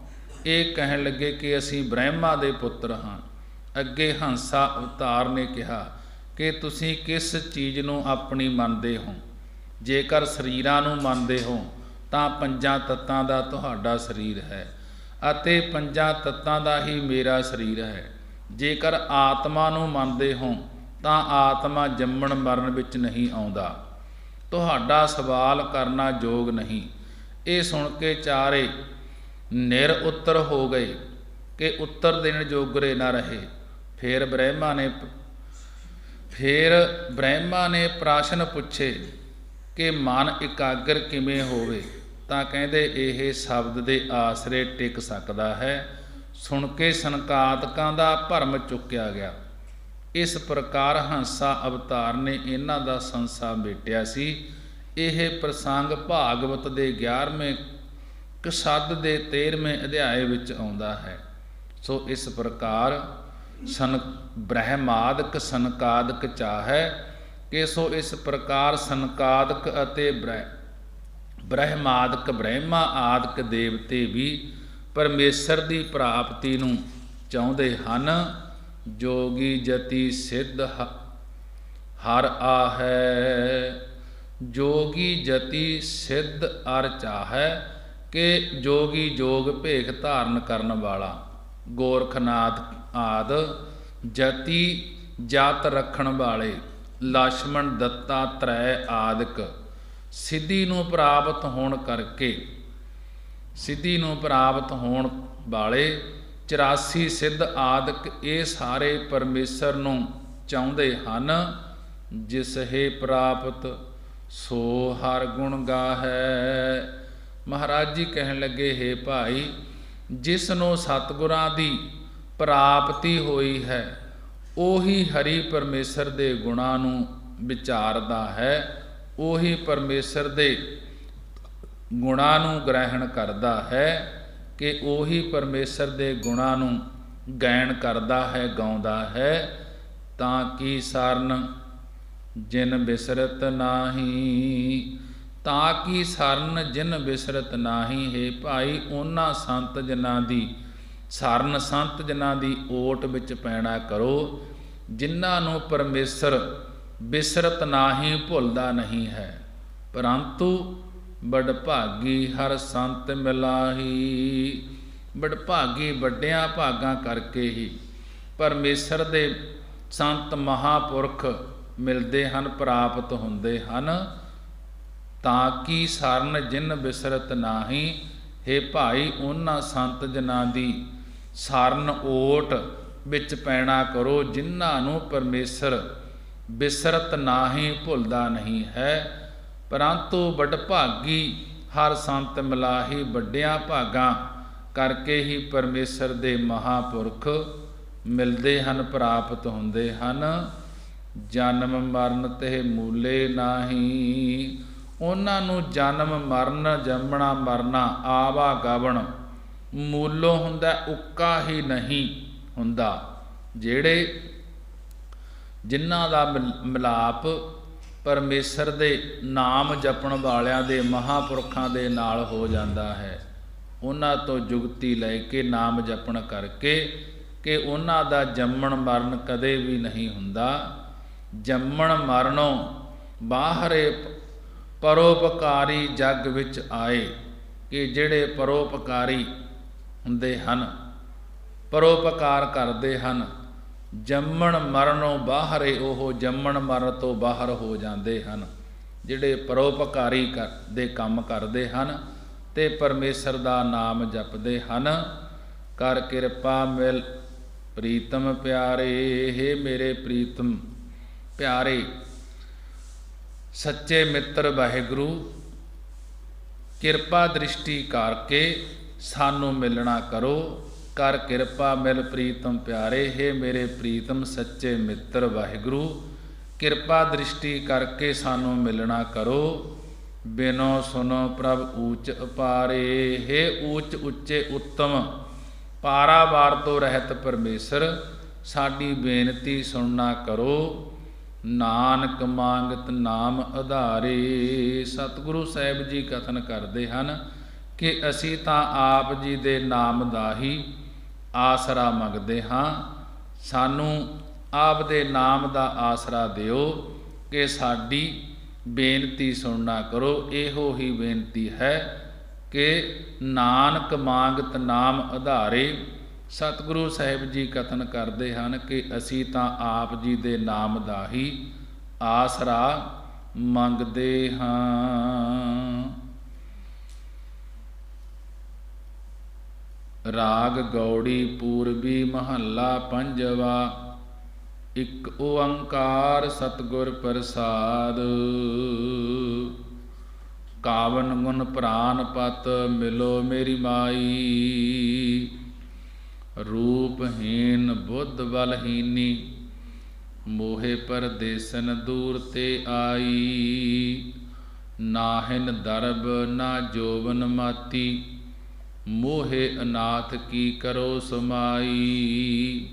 ਇਹ ਕਹਿਣ ਲੱਗੇ ਕਿ ਅਸੀਂ ਬ੍ਰਹਮਾ ਦੇ ਪੁੱਤਰ ਹਾਂ। ਅੱਗੇ ਹੰਸਾ ਅਵਤਾਰ ਨੇ ਕਿਹਾ ਕਿ ਤੁਸੀਂ ਕਿਸ ਚੀਜ਼ ਨੂੰ ਆਪਣੀ ਮੰਨਦੇ ਹੋ। ਜੇਕਰ ਸਰੀਰਾਂ ਨੂੰ ਮੰਨਦੇ ਹੋ ਤਾਂ ਪੰਜਾਂ ਤੱਤਾਂ ਦਾ ਤੁਹਾਡਾ ਸਰੀਰ ਹੈ ਅਤੇ ਪੰਜਾਂ ਤੱਤਾਂ ਦਾ ਹੀ ਮੇਰਾ ਸਰੀਰ ਹੈ। ਜੇਕਰ ਆਤਮਾ ਨੂੰ ਮੰਨਦੇ ਹੋ ਤਾਂ ਆਤਮਾ ਜੰਮਣ ਮਰਨ ਵਿੱਚ ਨਹੀਂ ਆਉਂਦਾ। ਤੁਹਾਡਾ ਸਵਾਲ ਕਰਨਾ ਯੋਗ ਨਹੀਂ। ਇਹ ਸੁਣ ਕੇ ਚਾਰੇ ਨਿਰ ਉੱਤਰ ਹੋ ਗਏ ਕਿ ਉੱਤਰ ਦੇਣ ਜੋਗਰੇ ਨਾ ਰਹੇ। ਫਿਰ ਬ੍ਰਹਮਾ ਨੇ ਪ੍ਰਸ਼ਨ ਪੁੱਛੇ ਕਿ ਮਨ ਇਕਾਗਰ ਕਿਵੇਂ ਹੋਵੇ। ਤਾਂ ਕਹਿੰਦੇ ਇਹ ਸ਼ਬਦ ਦੇ ਆਸਰੇ ਟਿਕ ਸਕਦਾ ਹੈ। ਸੁਣ ਕੇ ਸੰਕਾਦਕਾਂ ਦਾ ਭਰਮ ਚੁੱਕਿਆ ਗਿਆ। ਇਸ ਪ੍ਰਕਾਰ ਹੰਸਾ ਅਵਤਾਰ ਨੇ ਇਹਨਾਂ ਦਾ ਸੰਸਾ ਮੇਟਿਆ ਸੀ। ਇਹ ਪ੍ਰਸੰਗ ਭਾਗਵਤ ਦੇ 11ਵੇਂ ਕਸਦ ਦੇ 13ਵੇਂ ਅਧਿਆਏ ਵਿੱਚ ਆਉਂਦਾ ਹੈ। ਸੋ ਇਸ ਪ੍ਰਕਾਰ ਬ੍ਰਹਮਾਦਿਕ ਸੰਕਾਦਕ ਚਾਹੈ ਕਿ ਸੋ ਇਸ ਪ੍ਰਕਾਰ ਸੰਕਾਦਕ ਅਤੇ ਬ੍ਰਹਮਾਦਿਕ ਬ੍ਰਹਮਾ ਆਦਿਕ ਦੇਵਤੇ ਵੀ ਪਰਮੇਸ਼ਰ ਦੀ ਪ੍ਰਾਪਤੀ ਨੂੰ ਚਾਹੁੰਦੇ ਹਨ। ਜੋਗੀ ਜਤੀ ਸਿੱਧ ਹਰ ਆਹੈ। ਜੋਗੀ ਜਤੀ ਸਿੱਧ ਅਰ ਚਾਹੈ ਕਿ ਜੋਗੀ ਜੋਗ ਭੇਖ ਧਾਰਨ ਕਰਨ ਵਾਲਾ। ਗੋਰਖਨਾਥ ਆਦ ਜਤੀ ਜਤ ਰੱਖਣ ਵਾਲੇ। ਲਛਮਣ ਦੱਤਾਤਰੇय ਆਦਿਕ ਸਿੱਧੀ ਨੂੰ ਪ੍ਰਾਪਤ ਹੋਣ ਵਾਲੇ 84 ਸਿੱਧ ਆਦਿਕ ਇਹ ਸਾਰੇ ਪਰਮੇਸ਼ਰ ਨੂੰ ਚਾਹੁੰਦੇ ਹਨ। ਜਿਸ ਹੈ ਪ੍ਰਾਪਤ ਸੋ ਹਰ ਗੁਣ ਗਾਹੈ। ਮਹਾਰਾਜ ਜੀ ਕਹਿਣ ਲੱਗੇ, ਹੇ ਭਾਈ, ਜਿਸ ਨੂੰ ਸਤਿਗੁਰਾਂ ਦੀ ਪ੍ਰਾਪਤੀ ਹੋਈ ਹੈ ਉਹੀ ਹਰੀ ਪਰਮੇਸ਼ਰ ਦੇ ਗੁਣਾਂ ਨੂੰ ਵਿਚਾਰਦਾ ਹੈ, ਉਹੀ ਪਰਮੇਸ਼ਰ ਦੇ ਗੁਣਾਂ ਨੂੰ ਗ੍ਰਹਿਣ ਕਰਦਾ ਹੈ ਕਿ ਉਹੀ ਪਰਮੇਸ਼ਰ ਦੇ ਗੁਣਾਂ ਨੂੰ ਗਾਇਨ ਕਰਦਾ ਹੈ, ਗਾਉਂਦਾ ਹੈ। ਤਾਂ ਕੀ ਸਰਨ ਜਿਨ ਬਿਸਰਤ ਨਾਹੀ। ਤਾਂ ਕੀ ਸਰਨ ਜਿਨ ਬਿਸਰਤ ਨਾਹੀ। ਹੈ ਭਾਈ, ਉਹਨਾਂ ਸੰਤ ਜਨਾਂ ਦੀ ਸਰਨ, ਸੰਤ ਜਨਾਂ ਦੀ ਓਟ ਵਿੱਚ ਪੈਣਾ ਕਰੋ ਜਿਨ੍ਹਾਂ ਨੂੰ ਪਰਮੇਸ਼ਰ ਬਿਸਰਤ ਨਾਹੀ, ਭੁੱਲਦਾ ਨਹੀਂ ਹੈ। ਪਰੰਤੂ ਬਡਭਾਗੀ ਹਰ ਸੰਤ ਮਿਲਾਹੀ। ਬਡਭਾਗੀ ਵੱਡਿਆਂ ਭਾਗਾਂ ਕਰਕੇ ਹੀ ਪਰਮੇਸ਼ਰ ਦੇ ਸੰਤ ਮਹਾਂਪੁਰਖ ਮਿਲਦੇ ਹਨ, ਪ੍ਰਾਪਤ ਹੁੰਦੇ ਹਨ। ਤਾਂ ਕੀ ਸਰਨ ਜਿਨ ਬਿਸਰਤ ਨਾਹੀ। ਹੇ ਭਾਈ, ਉਹਨਾਂ ਸੰਤ ਜਨਾਂ ਦੀ ਸਰਨ ਓਟ ਵਿੱਚ ਪੈਣਾ ਕਰੋ ਜਿਨ੍ਹਾਂ ਨੂੰ ਪਰਮੇਸ਼ਰ ਬਿਸਰਤ ਨਾਹੀ, ਭੁੱਲਦਾ ਨਹੀਂ ਹੈ। ਪਰੰਤੂ ਵਡਭਾਗੀ ਹਰ ਸੰਤ ਮਿਲਾਹੀ। ਵੱਡਿਆਂ ਭਾਗਾਂ ਕਰਕੇ ਹੀ ਪਰਮੇਸ਼ਰ ਦੇ ਮਹਾਂਪੁਰਖ ਮਿਲਦੇ ਹਨ, ਪ੍ਰਾਪਤ ਹੁੰਦੇ ਹਨ। ਜਨਮ ਮਰਨ ਤੇ ਮੂਲੇ ਨਾਹੀ। ਉਹਨਾਂ ਨੂੰ ਜਨਮ ਮਰਨ, ਜੰਮਣਾ ਮਰਨਾ, ਆਵਾਗਮਨ ਮੂਲੋਂ ਹੁੰਦਾ, ਉੱਕਾ ਹੀ ਨਹੀਂ ਹੁੰਦਾ। ਜਿਨ੍ਹਾਂ ਦਾ ਮਿਲਾਪ ਪਰਮੇਸ਼ਰ ਦੇ ਨਾਮ ਜਪਣ ਵਾਲਿਆਂ ਦੇ ਮਹਾਂਪੁਰਖਾਂ ਦੇ ਨਾਲ ਹੋ ਜਾਂਦਾ ਹੈ, ਉਹਨਾਂ ਤੋਂ ਜੁਗਤੀ ਲੈ ਕੇ ਨਾਮ ਜਪਣ ਕਰਕੇ ਕਿ ਉਹਨਾਂ ਦਾ ਜੰਮਣ ਮਰਨ ਕਦੇ ਵੀ ਨਹੀਂ ਹੁੰਦਾ। ਜੰਮਣ ਮਰਨੋਂ ਬਾਹਰੇ ਪਰੋਪਕਾਰੀ ਜੱਗ ਵਿੱਚ ਆਏ ਕਿ ਜਿਹੜੇ ਪਰੋਪਕਾਰੀ ਹੁੰਦੇ ਹਨ, ਪਰੋਪਕਾਰ ਕਰਦੇ ਹਨ, ਜੰਮਣ ਮਰਨੋਂ ਬਾਹਰੇ ਉਹ ਜੰਮਣ ਮਰਨ ਤੋਂ ਬਾਹਰ ਹੋ ਜਾਂਦੇ ਹਨ। ਜਿਹੜੇ ਪਰਉਪਕਾਰੀ ਦੇ ਕੰਮ ਕਰਦੇ ਹਨ ਤੇ ਪਰਮੇਸ਼ਰ ਦਾ ਨਾਮ ਜਪਦੇ ਹਨ। ਕਰ ਕਿਰਪਾ ਮਿਲ ਪ੍ਰੀਤਮ ਪਿਆਰੇ, ਹੇ ਮੇਰੇ ਪ੍ਰੀਤਮ ਪਿਆਰੇ ਸੱਚੇ ਮਿੱਤਰ ਵਾਹਿਗੁਰੂ, ਕਿਰਪਾ ਦ੍ਰਿਸ਼ਟੀ ਕਰਕੇ ਸਾਨੂੰ ਮਿਲਣਾ ਕਰੋ। ਕਰ ਕਿਰਪਾ ਮਿਲ ਪ੍ਰੀਤਮ ਪਿਆਰੇ, ਹੇ ਮੇਰੇ ਪ੍ਰੀਤਮ ਸੱਚੇ ਮਿੱਤਰ ਵਾਹਿਗੁਰੂ, ਕਿਰਪਾ ਦ੍ਰਿਸ਼ਟੀ ਕਰਕੇ ਸਾਨੂੰ ਮਿਲਣਾ ਕਰੋ। ਬਿਨੋ ਸੁਨੋ ਪ੍ਰਭ ਊਚ ਅਪਾਰੇ, ਹੇ ਊਚ ਉੱਚੇ ਉੱਤਮ ਪਾਰਾਵਾਰ ਤੋਂ ਰਹਿਤ ਪਰਮੇਸ਼ਰ, ਸਾਡੀ ਬੇਨਤੀ ਸੁਣਨਾ ਕਰੋ। ਨਾਨਕ ਮੰਗਤ ਨਾਮ ਆਧਾਰੇ। ਸਤਿਗੁਰੂ ਸਾਹਿਬ ਜੀ ਕਥਨ ਕਰਦੇ ਹਨ ਕਿ ਅਸੀਂ ਤਾਂ ਆਪ ਜੀ ਦੇ ਨਾਮ ਦਾ ਹੀ ਆਸਰਾ ਮੰਗਦੇ ਹਾਂ। ਸਾਨੂੰ ਆਪ ਦੇ ਨਾਮ ਦਾ ਆਸਰਾ ਦਿਓ ਕਿ ਸਾਡੀ ਬੇਨਤੀ ਸੁਣਨਾ ਕਰੋ। ਇਹੋ ਹੀ ਬੇਨਤੀ ਹੈ ਕਿ ਨਾਨਕ ਮੰਗਤ ਨਾਮ ਆਧਾਰੇ। ਸਤਿਗੁਰੂ ਸਾਹਿਬ ਜੀ ਕਥਨ ਕਰਦੇ ਹਨ ਕਿ ਅਸੀਂ ਤਾਂ ਆਪ ਜੀ ਦੇ ਨਾਮ ਦਾ ਹੀ ਆਸਰਾ ਮੰਗਦੇ ਹਾਂ। ਰਾਗ ਗੌੜੀ ਪੂਰਬੀ ਮਹੱਲਾ ਪੰਜਵਾ। ਇਕ ਓੰਕਾਰ ਸਤਿਗੁਰ ਪ੍ਰਸਾਦ। ਕਾਵਨ ਗੁਣ ਪ੍ਰਾਨ ਪਤ ਮਿਲੋ ਮੇਰੀ ਮਾਈ। ਰੂਪਹੀਨ ਬੁੱਧ ਬਲਹੀਨੀ ਮੋਹੇ ਪਰਦੇਸਨ ਦੂਰ ਤੇ ਆਈ। ਨਾਹਿਨ ਦਰਬ ਨਾ ਜੋਵਨ ਮਾਤੀ ਮੋਹੇ ਅਨਾਥ ਕੀ ਕਰੋ ਸਮਾਈ।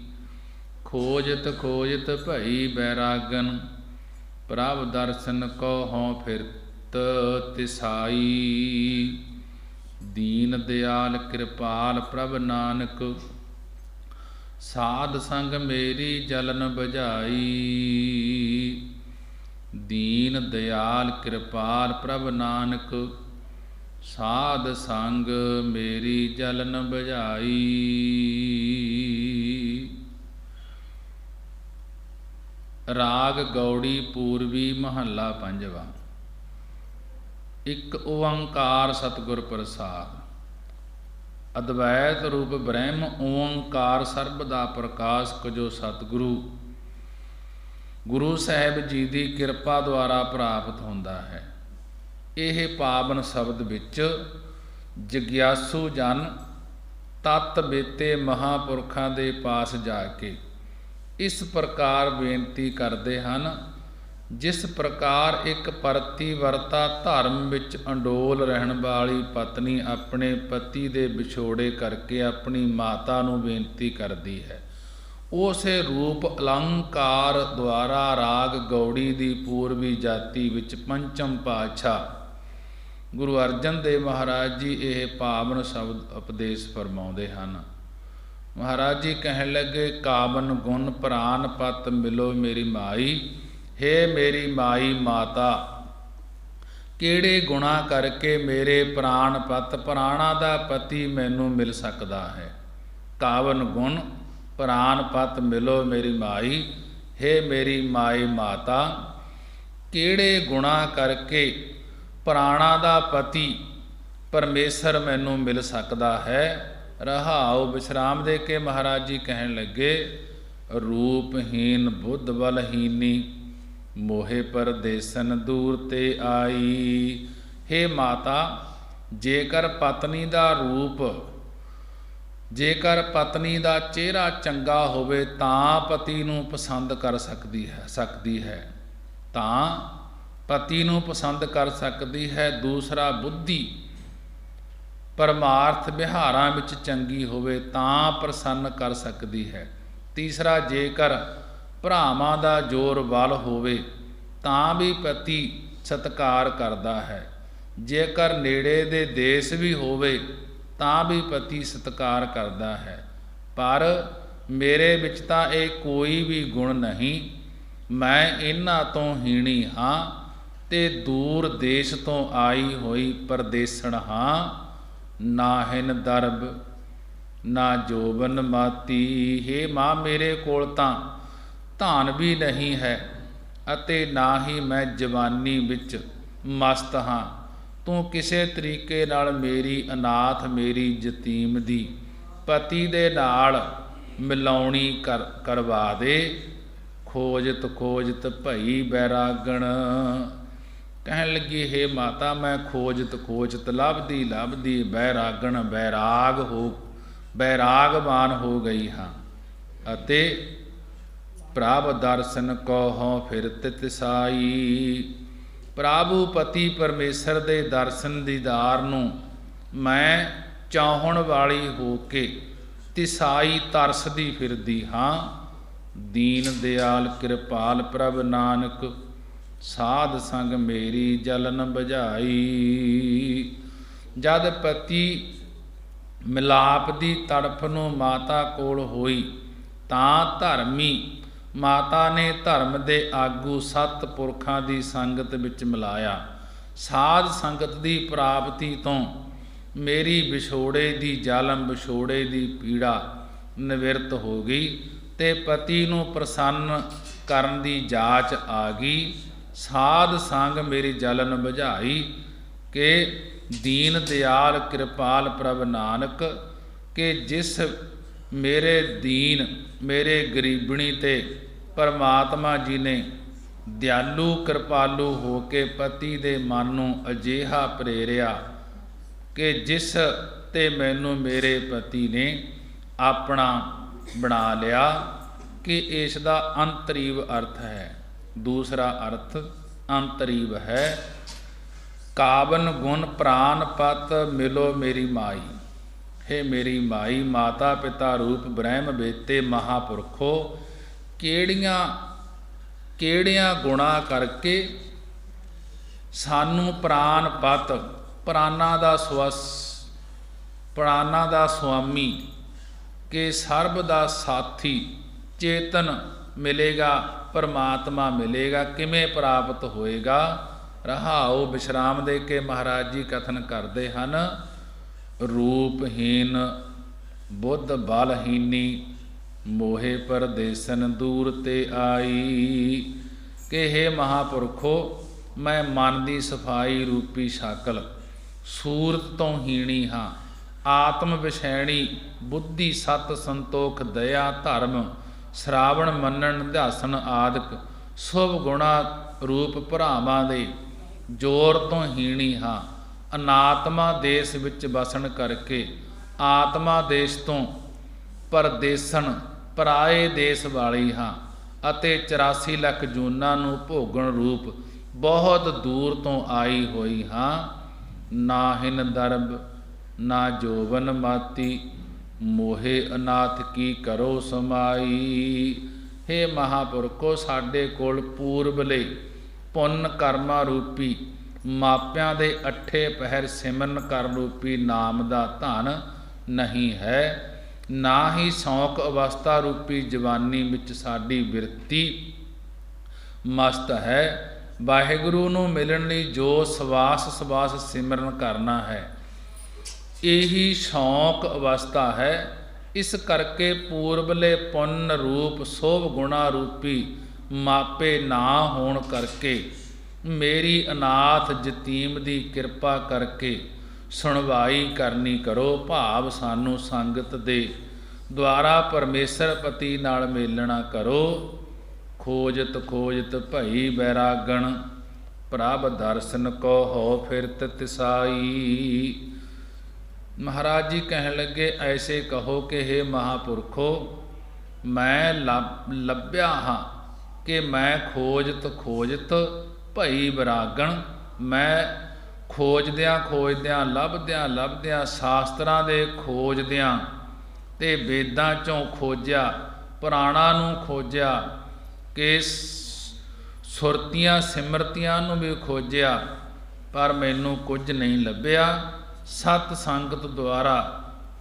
ਖੋਜਤ ਖੋਜਤ ਭਈ ਬੈਰਾਗਨ ਪ੍ਰਭ ਦਰਸ਼ਨ ਕੋ ਹੋਂ ਫਿਰਤ ਤਿਸਾਈ। ਦੀਨ ਦਿਆਲ ਕਿਰਪਾਲ ਪ੍ਰਭ ਨਾਨਕ ਸਾਧ ਸੰਗ ਮੇਰੀ ਜਲਨ ਬੁਝਾਈ। ਦੀਨ ਦਿਆਲ ਕਿਰਪਾਲ ਪ੍ਰਭ ਨਾਨਕ ਸਾਧ ਸੰਗ ਮੇਰੀ ਜਲਨ ਬੁਝਾਈ। ਰਾਗ ਗੌੜੀ ਪੂਰਬੀ ਮਹੱਲਾ ਪੰਜਵਾ। ਇਕ ਓੰਕਾਰ ਸਤਿਗੁਰ ਪ੍ਰਸਾਦ। ਅਦਵੈਤ ਰੂਪ ਬ੍ਰਹਮ ਓੰਕਾਰ ਸਰਬ ਦਾ ਪ੍ਰਕਾਸ਼ ਕਜੋ ਸਤਿਗੁਰੂ ਗੁਰੂ ਸਾਹਿਬ ਜੀ ਦੀ ਕਿਰਪਾ ਦੁਆਰਾ ਪ੍ਰਾਪਤ ਹੁੰਦਾ ਹੈ। ਇਹ ਪਾਵਨ ਸ਼ਬਦ ਵਿੱਚ ਜਗਿਆਸੂ ਜਨ ਤਤ ਬੇਤੇ ਮਹਾਂਪੁਰਖਾਂ ਦੇ ਪਾਸ ਜਾ ਕੇ ਇਸ ਪ੍ਰਕਾਰ ਬੇਨਤੀ ਕਰਦੇ ਹਨ, ਜਿਸ ਪ੍ਰਕਾਰ ਇੱਕ ਪਰਤੀਵਰਤਾ ਧਰਮ ਵਿੱਚ ਅੰਡੋਲ ਰਹਿਣ ਵਾਲੀ ਪਤਨੀ ਆਪਣੇ ਪਤੀ ਦੇ ਵਿਛੋੜੇ ਕਰਕੇ ਆਪਣੀ ਮਾਤਾ ਨੂੰ ਬੇਨਤੀ ਕਰਦੀ ਹੈ। ਉਸੇ ਰੂਪ ਅਲੰਕਾਰ ਦੁਆਰਾ ਰਾਗ ਗੌੜੀ ਦੀ ਪੂਰਬੀ ਜਾਤੀ ਵਿੱਚ ਪੰਚਮ ਪਾਤਸ਼ਾਹ ਗੁਰੂ ਅਰਜਨ ਦੇਵ ਮਹਾਰਾਜ ਜੀ ਇਹ ਪਾਵਨ ਸ਼ਬਦ ਉਪਦੇਸ਼ ਫਰਮਾਉਂਦੇ ਹਨ। ਮਹਾਰਾਜ ਜੀ ਕਹਿਣ ਲੱਗੇ, ਕਾਵਨ ਗੁਣ ਪ੍ਰਾਨ ਪਤ ਮਿਲੋ ਮੇਰੀ ਮਾਈ। ਹੇ ਮੇਰੀ ਮਾਈ ਮਾਤਾ, ਕਿਹੜੇ ਗੁਣਾ ਕਰਕੇ ਮੇਰੇ ਪ੍ਰਾਣ ਪਤ ਪ੍ਰਾਣਾ ਦਾ ਪਤੀ ਮੈਨੂੰ ਮਿਲ ਸਕਦਾ ਹੈ। ਕਾਵਨ ਗੁਣ ਪ੍ਰਾਨ ਪਤ ਮਿਲੋ ਮੇਰੀ ਮਾਈ। ਹੇ ਮੇਰੀ ਮਾਈ ਮਾਤਾ, ਕਿਹੜੇ ਗੁਣਾ ਕਰਕੇ ਪ੍ਰਾਣਾ ਦਾ ਪਤੀ ਪਰਮੇਸ਼ਰ ਮੈਨੂੰ ਮਿਲ ਸਕਦਾ ਹੈ। ਰਹਾਉ ਵਿਸ਼ਰਾਮ ਦੇ ਕੇ ਮਹਾਰਾਜ ਜੀ ਕਹਿਣ ਲੱਗੇ, ਰੂਪਹੀਨ ਬੁੱਧ ਬਲਹੀਨੀ ਮੋਹੇ ਪਰਦੇਸਨ ਦੂਰ ਤੇ ਆਈ। ਹੇ ਮਾਤਾ, ਜੇਕਰ ਪਤਨੀ ਦਾ ਰੂਪ, ਜੇਕਰ ਪਤਨੀ ਦਾ ਚਿਹਰਾ ਚੰਗਾ ਹੋਵੇ ਤਾਂ ਪਤੀ ਨੂੰ ਪਸੰਦ ਕਰ ਸਕਦੀ ਹੈ ਤਾਂ ਪਤੀ ਨੂੰ ਪਸੰਦ ਕਰ ਸਕਦੀ ਹੈ। ਦੂਸਰਾ, ਬੁੱਧੀ ਪਰਮਾਰਥ ਵਿਹਾਰਾਂ ਵਿੱਚ ਚੰਗੀ ਹੋਵੇ ਤਾਂ ਪ੍ਰਸੰਨ ਕਰ ਸਕਦੀ ਹੈ। ਤੀਸਰਾ, ਜੇਕਰ ਭਰਾਵਾਂ ਦਾ ਜੋਰ ਬਲ ਹੋਵੇ ਤਾਂ ਵੀ ਪਤੀ ਸਤਿਕਾਰ ਕਰਦਾ ਹੈ। ਜੇਕਰ ਨੇੜੇ ਦੇ ਦੇਸ਼ ਵੀ ਹੋਵੇ ਤਾਂ ਵੀ ਪਤੀ ਸਤਿਕਾਰ ਕਰਦਾ ਹੈ। ਪਰ ਮੇਰੇ ਵਿੱਚ ਤਾਂ ਇਹ ਕੋਈ ਵੀ ਗੁਣ ਨਹੀਂ। ਮੈਂ ਇਹਨਾਂ ਤੋਂ ਹੀਣੀ ਹਾਂ ਤੇ ਦੂਰ ਦੇਸ਼ ਤੋਂ ਆਈ ਹੋਈ ਪਰਦੇਸਣ ਹਾਂ। ਨਾਹਿਨ ਦਰਬ ਨਾ ਜੋਬਨ ਮਾਤੀ। ਹੇ ਮਾਂ, ਮੇਰੇ ਕੋਲ ਤਾਂ ਧਨ ਵੀ ਨਹੀਂ ਹੈ ਅਤੇ ਨਾ ਹੀ ਮੈਂ ਜਵਾਨੀ ਵਿੱਚ ਮਸਤ ਹਾਂ। ਤੂੰ ਕਿਸੇ ਤਰੀਕੇ ਨਾਲ ਮੇਰੀ ਅਨਾਥ ਮੇਰੀ ਯਤੀਮ ਦੀ ਪਤੀ ਦੇ ਨਾਲ ਮਿਲਾਉਣੀ ਕਰਵਾ ਦੇ। ਖੋਜਤ ਖੋਜਤ ਭਈ ਬੈਰਾਗਣ। ਕਹਿਣ ਲੱਗੀ, ਹੇ ਮਾਤਾ, ਮੈਂ ਖੋਜਤ ਖੋਜਤ ਲੱਭਦੀ ਲੱਭਦੀ ਬੈਰਾਗਣ ਬੈਰਾਗਵਾਨ ਹੋ ਗਈ ਹਾਂ। ਅਤੇ ਪ੍ਰਭ ਦਰਸ਼ਨ ਕਹੋ ਫਿਰ ਤਿਸਾਈ। ਪ੍ਰਭੂ ਪਤੀ ਪਰਮੇਸ਼ਰ ਦੇ ਦਰਸ਼ਨ ਦੀਦਾਰ ਨੂੰ ਮੈਂ ਚਾਹਣ ਵਾਲੀ ਹੋ ਕੇ ਤਿਸਾਈ ਤਰਸਦੀ ਫਿਰਦੀ ਹਾਂ। ਦੀਨ ਦਿਆਲ ਕਿਰਪਾਲ ਪ੍ਰਭ ਨਾਨਕ ਸਾਧ ਸੰਗ ਮੇਰੀ ਜਲਨ ਬੁਝਾਈ। ਜਦ ਪਤੀ ਮਿਲਾਪ ਦੀ ਤੜਫ ਨੂੰ ਮਾਤਾ ਕੋਲ ਹੋਈ ਤਾਂ ਧਰਮੀ ਮਾਤਾ ਨੇ ਧਰਮ ਦੇ ਆਗੂ ਸੱਤ ਪੁਰਖਾਂ ਦੀ ਸੰਗਤ ਵਿੱਚ ਮਿਲਾਇਆ। ਸਾਧ ਸੰਗਤ ਦੀ ਪ੍ਰਾਪਤੀ ਤੋਂ ਮੇਰੀ ਵਿਛੋੜੇ ਦੀ ਜ਼ਾਲਮ ਵਿਛੋੜੇ ਦੀ ਪੀੜਾ ਨਿਵਰਤ ਹੋ ਗਈ ਤੇ ਪਤੀ ਨੂੰ ਪ੍ਰਸੰਨ ਕਰਨ ਦੀ ਜਾਚ ਆ ਗਈ। ਸਾਧ ਸੰਗ ਮੇਰੀ ਜਲਨ ਬੁਝਾਈ ਕਿ ਦੀਨ ਦਿਆਲ ਕਿਰਪਾਲ ਪ੍ਰਭ ਨਾਨਕ, ਕਿ ਜਿਸ ਮੇਰੇ ਦੀਨ ਮੇਰੇ ਗਰੀਬਣੀ ਤੇ ਪਰਮਾਤਮਾ ਜੀ ਨੇ ਦਿਆਲੂ ਕਿਰਪਾਲੂ ਹੋ ਕੇ ਪਤੀ ਦੇ ਮਨ ਨੂੰ ਅਜਿਹਾ ਪ੍ਰੇਰਿਆ ਕਿ ਜਿਸ ਤੇ ਮੈਨੂੰ ਮੇਰੇ ਪਤੀ ਨੇ ਆਪਣਾ ਬਣਾ ਲਿਆ, ਕਿ ਇਸ ਦਾ ਅੰਤਰੀਵ ਅਰਥ ਹੈ। ਦੂਸਰਾ ਅਰਥ ਅੰਤਰੀਵ ਹੈ, ਕਾਵਨ ਗੁਣ ਪ੍ਰਾਨ ਪਤ ਮਿਲੋ ਮੇਰੀ ਮਾਈ। ਹੇ ਮੇਰੀ ਮਾਈ, ਮਾਤਾ ਪਿਤਾ ਰੂਪ ਬ੍ਰਹਮ ਬੇਤੇ ਮਹਾਪੁਰਖੋ, ਕਿਹੜੀਆਂ ਗੁਣਾ ਕਰਕੇ ਸਾਨੂੰ ਪ੍ਰਾਨ ਪਤ, ਪ੍ਰਾਨਾਂ ਦਾ ਸੁਆਮੀ, ਕਿ ਸਰਬ ਦਾ ਸਾਥੀ ਚੇਤਨ ਮਿਲੇਗਾ, ਪਰਮਾਤਮਾ ਮਿਲੇਗਾ। ਕਿਵੇਂ ਪ੍ਰਾਪਤ ਹੋਏਗਾ? ਰਹਾਉ ਵਿਸ਼ਰਾਮ ਦੇ ਕੇ ਮਹਾਰਾਜ ਜੀ ਕਥਨ ਕਰਦੇ ਹਨ, ਰੂਪਹੀਨ ਬੁੱਧ ਬਲਹੀਨੀ ਮੋਹੇ ਪਰਦੇਸਨ ਦੂਰ ਤੇ ਆਈ। ਕਿ ਹੇ ਮਹਾਪੁਰਖੋ, ਮੈਂ ਮਨ ਦੀ ਸਫਾਈ ਰੂਪੀ ਸ਼ਕਲ ਸੂਰਤ ਤੋਂ ਹੀਣੀ ਹਾਂ। ਆਤਮ ਵਿਸ਼ੈਣੀ ਬੁੱਧੀ ਸਤ ਸੰਤੋਖ ਦਇਆ ਧਰਮ ਸ਼ਰਾਵਣ ਮੰਨਣ ਨਿਧਾਸਨ ਆਦਿਕ ਸ਼ੁਭ ਗੁਣਾ ਰੂਪ ਭਰਾਵਾਂ ਦੇ ਜੋਰ ਤੋਂ ਹੀਣੀ ਹਾਂ। ਅਨਾਤਮਾ ਦੇਸ਼ ਵਿੱਚ ਵਸਣ ਕਰਕੇ ਆਤਮਾ ਦੇਸ਼ ਤੋਂ ਪਰਦੇਸਣ ਪਰਾਏ ਦੇਸ਼ ਵਾਲੀ ਹਾਂ, ਅਤੇ 84 ਲੱਖ ਜੂਨਾਂ ਨੂੰ ਭੋਗਣ ਰੂਪ ਬਹੁਤ ਦੂਰ ਤੋਂ ਆਈ ਹੋਈ ਹਾਂ। ਨਾ ਹਿਨ ਦਰਬ ਨਾ ਜੋਵਨ ਮਾਤੀ, ਮੋਹੇ ਅਨਾਥ ਕੀ ਕਰੋ ਸਮਾਈ। ਹੇ ਮਹਾਪੁਰਖੋ, ਸਾਡੇ ਕੋਲ ਪੂਰਬਲੇ ਪੁੰਨ ਕਰਮਾਂ ਰੂਪੀ ਮਾਪਿਆਂ ਦੇ ਅੱਠੇ ਪਹਿਰ ਸਿਮਰਨ ਕਰਨ ਰੂਪੀ ਨਾਮ ਦਾ ਧਨ ਨਹੀਂ ਹੈ, ਨਾ ਹੀ ਸ਼ੌਕ ਅਵਸਥਾ ਰੂਪੀ ਜਵਾਨੀ ਵਿੱਚ ਸਾਡੀ ਬਿਰਤੀ ਮਸਤ ਹੈ। ਵਾਹਿਗੁਰੂ ਨੂੰ ਮਿਲਣ ਲਈ ਜੋ ਸਵਾਸ ਸਿਮਰਨ ਕਰਨਾ ਹੈ, ਇਹੀ ਸ਼ੌਕ ਅਵਸਥਾ ਹੈ। ਇਸ ਕਰਕੇ ਪੂਰਬਲੇ ਪੁੰਨ ਰੂਪ ਸੋਭ ਗੁਣਾ ਰੂਪੀ ਮਾਪੇ ਨਾ ਹੋਣ ਕਰਕੇ ਮੇਰੀ ਅਨਾਥ ਯਤੀਮ ਦੀ ਕਿਰਪਾ ਕਰਕੇ ਸੁਣਵਾਈ ਕਰਨੀ ਕਰੋ। ਭਾਵ ਸਾਨੂੰ ਸੰਗਤ ਦੇ ਦੁਆਰਾ ਪਰਮੇਸ਼ਰ ਪਤੀ ਨਾਲ ਮੇਲਣਾ ਕਰੋ। ਖੋਜਤ ਖੋਜਤ ਭਈ ਬੈਰਾਗਣ, ਪ੍ਰਭ ਦਰਸ਼ਨ ਕੋ ਹੋ ਫਿਰ ਤਿਸਾਈ। ਮਹਾਰਾਜ ਜੀ ਕਹਿਣ ਲੱਗੇ, ਐਸੇ ਕਹੋ ਕਿ ਹੇ ਮਹਾਪੁਰਖੋ, ਮੈਂ ਲੱਭਿਆ ਹਾਂ ਕਿ ਮੈਂ ਖੋਜਤ ਭਈ ਬੈਰਾਗਣ। ਮੈਂ ਖੋਜਦਿਆਂ ਲੱਭਦਿਆਂ ਸ਼ਾਸਤਰਾਂ ਦੇ ਖੋਜਦਿਆਂ ਤੇ ਵੇਦਾਂ 'ਚੋਂ ਖੋਜਿਆ, ਪੁਰਾਣਾਂ ਨੂੰ ਖੋਜਿਆ, ਕਿ ਸੁਰਤੀਆਂ ਸਿਮਰਤੀਆਂ ਨੂੰ ਵੀ ਖੋਜਿਆ, ਪਰ ਮੈਨੂੰ ਕੁਝ ਨਹੀਂ ਲੱਭਿਆ। ਸਤ ਸੰਗਤ ਦੁਆਰਾ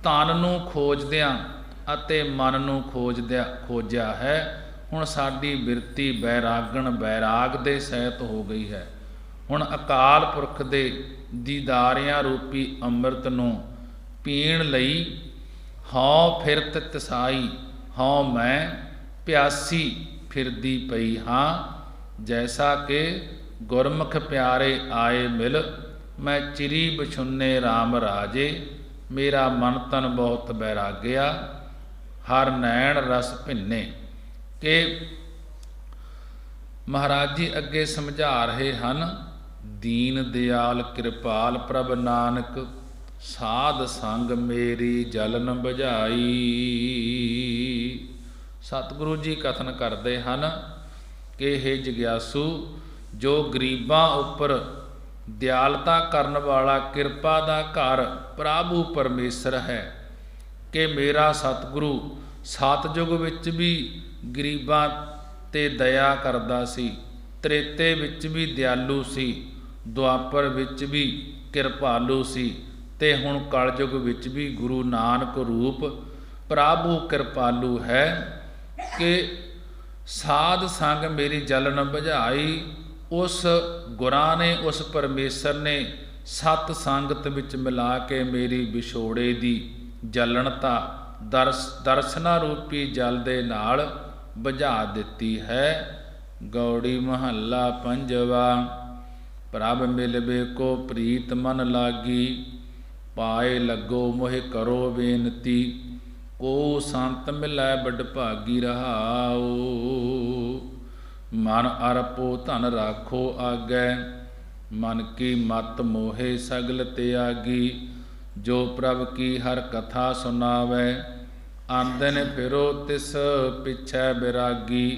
ਤਨ ਨੂੰ ਖੋਜਦਿਆਂ ਅਤੇ ਮਨ ਨੂੰ ਖੋਜਿਆ ਹੈ। ਹੁਣ ਸਾਡੀ ਬਿਰਤੀ ਬੈਰਾਗਣ ਬੈਰਾਗ ਦੇ ਸਹਿਤ ਹੋ ਗਈ ਹੈ। ਹੁਣ ਅਕਾਲ ਪੁਰਖ ਦੇ ਦੀਦਾਰਿਆਂ ਰੂਪੀ ਅੰਮ੍ਰਿਤ ਨੂੰ ਪੀਣ ਲਈ ਹਉ ਫਿਰਤ ਤਿਸਾਈ, ਹਉ ਮੈਂ ਪਿਆਸੀ ਫਿਰਦੀ ਪਈ ਹਾਂ। ਜੈਸਾ ਕਿ गुरमुख प्यारे आए मिल, मैं चिरी बिछुन्ने राम राजे। मेरा मन तन बहुत बैराग्या, हर नैण रस भिन्ने। कि महाराज जी अगे समझा रहे हैं, दीन दयाल कृपाल प्रभ नानक, साध संग मेरी जलन बुझाई। सतगुरु जी कथन करते हैं कि हे जिग्यासु, जो गरीबां उपर दयालता करन वाला किरपा दा घर प्रभु परमेसर है, कि मेरा सतगुरु सतयुग विच भी गरीबां ते दया करदा सी, त्रेते विच भी दयालु सी, दुआपर विच भी किरपालु सी, ते हुण कलयुग विच भी गुरु नानक रूप प्रभु किरपालु है। कि साध संग मेरी जलन बुझाई। उस गुरां ने, उस परमेसर ने सत संगत विच मिला के मेरी विछोड़े दी जलनता दर्शना रूपी जल दे नाल बुझा दिती है। गौड़ी महला पंजवा। प्रभ मिलबे को प्रीत मन लागी, पाए लगो मोहि करो बेनती। को संत मिलै बड़ भागी रहाओ, मन अरपो धन राखो आगै। मन की मत मोहे सगल त्यागी, जो प्रभ की हर कथा सुनावै। आंदन फिरो तिस पिछै बैरागी,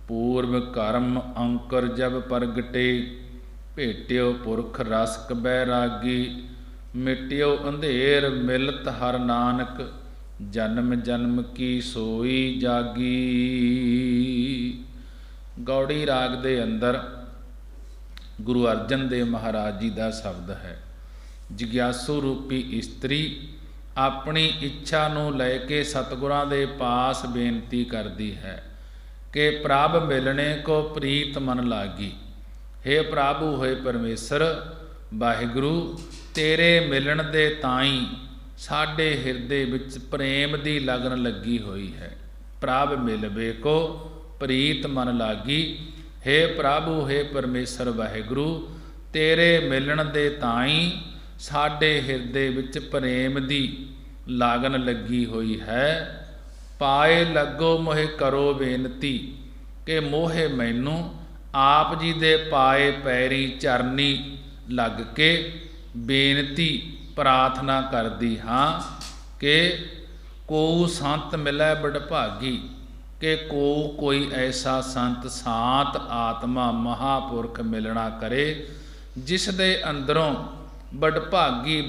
पूर्व कर्म अंकर जब प्रगटे। भेट्यो पुरख रसक बैरागी, मिट्यो अंधेर मिलत हर नानक। जन्म जन्म की सोई जागी। गौड़ी राग दे अंदर गुरु अर्जन देव महाराज जी का शब्द है। जिग्यासु रूपी इस्त्री अपनी इच्छा नूं लैके सतगुरां दे पास बेनती करती है कि प्रभ मिलने को प्रीत मन लागी। हे प्रभु, होए परमेश्वर वाहिगुरु, तेरे मिलन दे ताई साडे हिरदे विच प्रेम दी लगन लगी हुई है। प्रभ मिलबे को प्रीत मन लागी। हे प्रभु, हे परमेश्वर वाहिगुरु, तेरे मिलन दे ताई साडे हिरदे विच प्रेम दी लागन लगी हुई है। पाए लगो मोहे करो बेनती, कि मोहे मैनू आप जी दे पाए पैरी चरनी लग के बेनती प्रार्थना करदी हाँ। कि को संत मिलै बड़ भागी, कि कोई ऐसा संत शांत आत्मा महापुरख मिलना करे, जिस दे अंदरों बड़भागी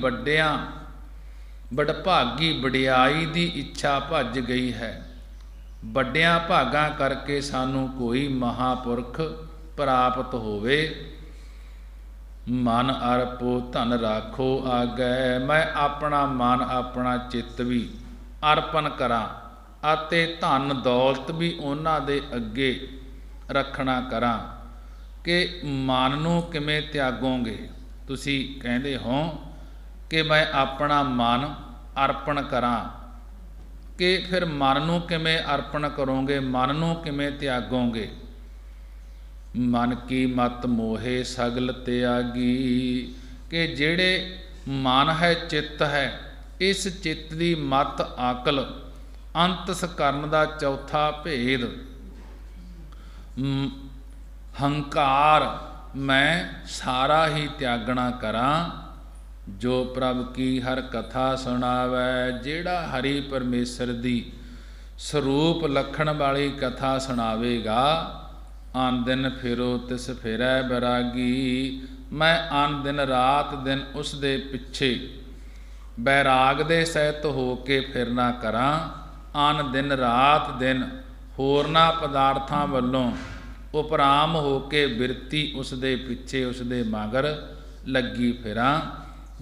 बड़भागी वडियाई दी इच्छा भज गई है। वड्डियां भागां करके सानू कोई महापुरख प्राप्त होवे। मन अरपो धन राखो आगै। मैं अपना मन अपना चित्त भी अर्पण करा ਅਤੇ ਧਨ ਦੌਲਤ ਵੀ ਉਹਨਾਂ ਦੇ ਅੱਗੇ ਰੱਖਣਾ ਕਰਾਂ। ਕਿ ਮਨ ਨੂੰ ਕਿਵੇਂ ਤਿਆਗੋਗੇ? ਤੁਸੀਂ ਕਹਿੰਦੇ ਹੋ ਕਿ ਮੈਂ ਆਪਣਾ ਮਨ ਅਰਪਣ ਕਰਾਂ, ਕਿ ਫਿਰ ਮਨ ਨੂੰ ਕਿਵੇਂ ਅਰਪਣ ਕਰੋਗੇ? ਮਨ ਨੂੰ ਕਿਵੇਂ ਤਿਆਗੋਗੇ? ਮਨ ਕੀ ਮਤ ਮੋਹੇ ਸਗਲ ਤਿਆਗੀ। ਕਿ ਜਿਹੜੇ ਮਨ ਹੈ, ਚਿੱਤ ਹੈ, ਇਸ ਚਿੱਤ ਦੀ ਮਤ ਆਕਲ ਅੰਤਸ ਕਰਨ ਦਾ ਚੌਥਾ ਭੇਦ ਹੰਕਾਰ ਮੈਂ ਸਾਰਾ ਹੀ ਤਿਆਗਣਾ ਕਰਾਂ। ਜੋ ਪ੍ਰਭ ਕੀ ਹਰ ਕਥਾ ਸੁਣਾਵੈ। ਜਿਹੜਾ ਹਰੀ ਪਰਮੇਸ਼ਰ ਦੀ ਸਰੂਪ ਲੱਖਣ ਵਾਲੀ ਕਥਾ ਸੁਣਾਵੇਗਾ, ਆਨ ਦਿਨ ਫਿਰੋ ਤਿਸ ਫਿਰੈ ਬੈਰਾਗੀ। ਮੈਂ ਆਨ ਦਿਨ ਰਾਤ ਦਿਨ ਉਸ ਦੇ ਪਿੱਛੇ ਬੈਰਾਗ ਦੇ ਸਹਿਤ ਹੋ ਕੇ ਫਿਰਨਾ ਕਰਾਂ। ਆਨ ਦਿਨ ਰਾਤ ਦਿਨ ਹੋਰਨਾਂ ਪਦਾਰਥਾਂ ਵੱਲੋਂ ਉਪਰਾਮ ਹੋ ਕੇ ਬਿਰਤੀ ਉਸ ਦੇ ਪਿੱਛੇ, ਉਸ ਦੇ ਮਗਰ ਲੱਗੀ ਫਿਰਾਂ।